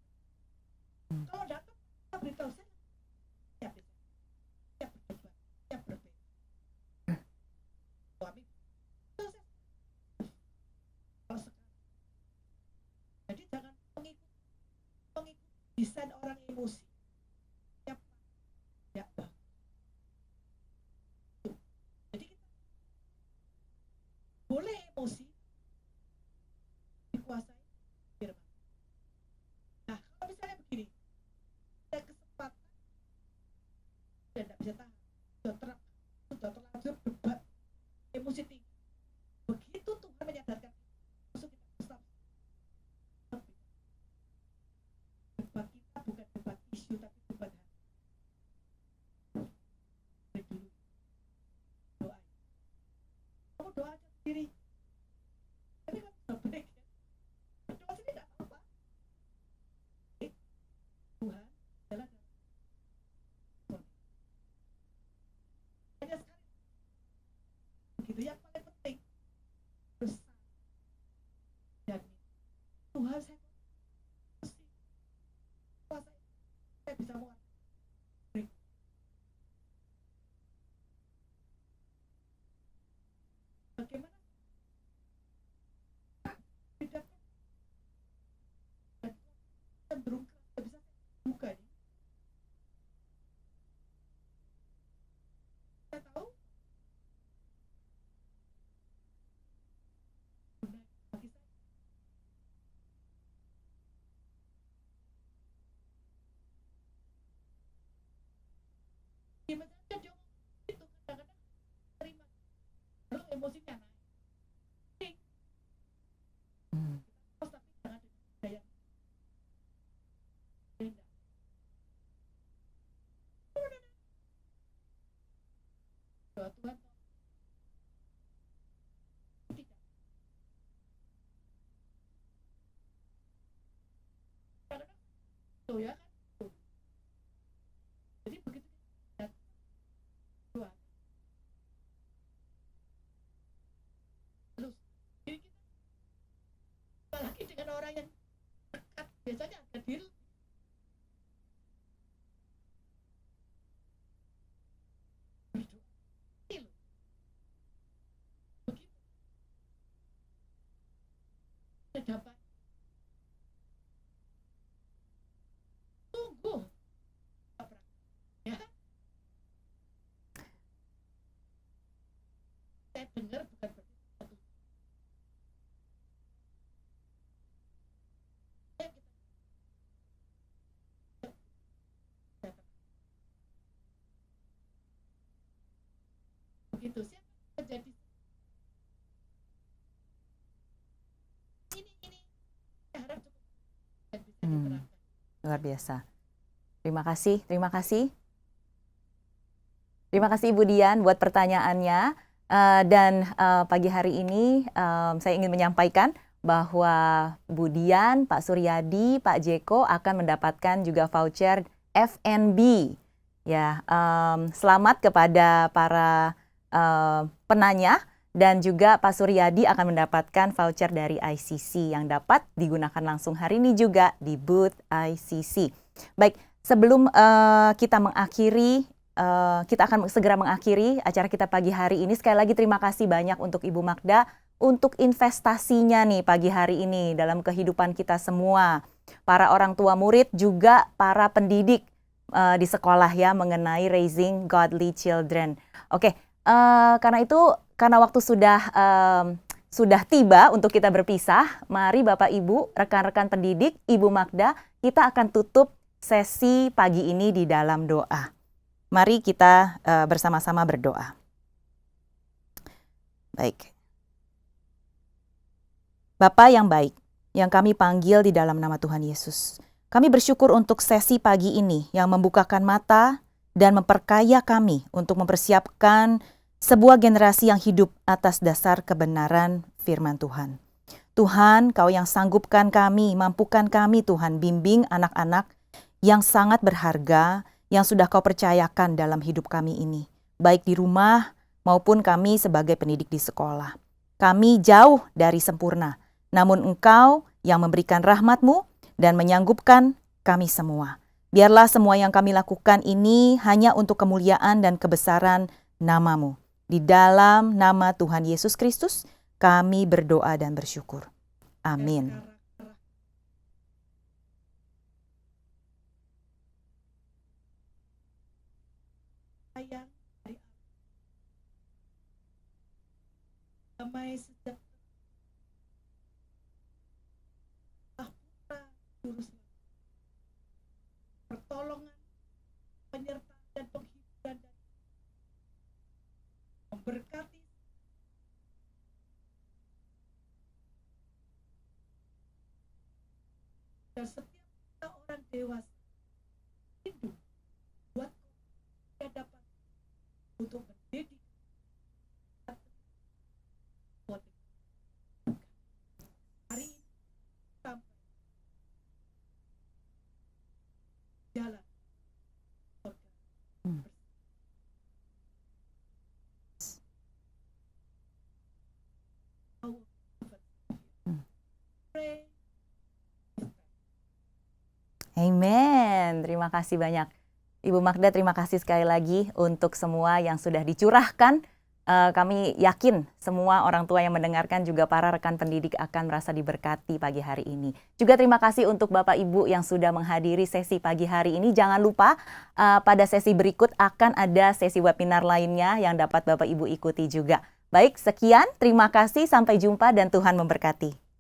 kalau datang kita beritahu saya siap berdebat, siap berbeda. Suami selesai. Kalau sekarang, jadi jangan mengikuti desain orang emosi. Siapa? Ya, bagaimana beda dan cenderung keras bisa buka nih. Kita tahu bagi saya gimana aja dia ngomong itu kadang-kadang terima lalu emosinya naik. Terus tapi jangan dengan gaya rendah. Doa Tuhan tidak. Kadang-kadang tuh ya kan. Jadi begitu kita doa terus jadi kita apalagi dengan orang yang dekat biasanya ada deal berdoa deal begitu kita dapat tunggu apa ya saya dengar bukan berarti satu yang kita dapat begitu siapa yang menjadi ini saya harap cukup dan bisa diterapkan. Luar biasa. Terima kasih, terima kasih. Terima kasih Ibu Dian buat pertanyaannya. Dan pagi hari ini saya ingin menyampaikan bahwa Bu Dian, Pak Suryadi, Pak Jeko akan mendapatkan juga voucher FNB. Ya, selamat kepada para penanya. Dan juga Pak Suryadi akan mendapatkan voucher dari ICC yang dapat digunakan langsung hari ini juga di booth ICC. Baik, sebelum kita mengakhiri, kita akan segera mengakhiri acara kita pagi hari ini. Sekali lagi terima kasih banyak untuk Ibu Magda untuk investasinya nih pagi hari ini dalam kehidupan kita semua. Para orang tua murid juga para pendidik di sekolah ya mengenai raising godly children. Oke, karena waktu sudah tiba untuk kita berpisah, mari Bapak Ibu, rekan-rekan pendidik, Ibu Magda, kita akan tutup sesi pagi ini di dalam doa. Mari kita bersama-sama berdoa. Baik. Bapa yang baik, yang kami panggil di dalam nama Tuhan Yesus. Kami bersyukur untuk sesi pagi ini yang membukakan mata dan memperkaya kami untuk mempersiapkan sebuah generasi yang hidup atas dasar kebenaran firman Tuhan. Tuhan, Kau yang sanggupkan kami, mampukan kami Tuhan, bimbing anak-anak yang sangat berharga, yang sudah Kau percayakan dalam hidup kami ini. Baik di rumah maupun kami sebagai pendidik di sekolah. Kami jauh dari sempurna, namun Engkau yang memberikan rahmat-Mu dan menyanggupkan kami semua. Biarlah semua yang kami lakukan ini hanya untuk kemuliaan dan kebesaran nama-Mu. Di dalam nama Tuhan Yesus Kristus, kami berdoa dan bersyukur. Amin. Sayang dari damai sejahtera putra juru selamat, pertolongan, penyertaan dan penghiburan dan memberkati dan setiap kita orang dewasa rindu buat kita dapat untuk mendidik buat hari ini sampai jalan surga. Pray. Amen. Terima kasih banyak. Ibu Magda, terima kasih sekali lagi untuk semua yang sudah dicurahkan Kami yakin semua orang tua yang mendengarkan juga para rekan pendidik akan merasa diberkati pagi hari ini. Juga terima kasih untuk Bapak Ibu yang sudah menghadiri sesi pagi hari ini. Jangan lupa pada sesi berikut akan ada sesi webinar lainnya yang dapat Bapak Ibu ikuti juga. Baik, sekian. Terima kasih. Sampai jumpa dan Tuhan memberkati.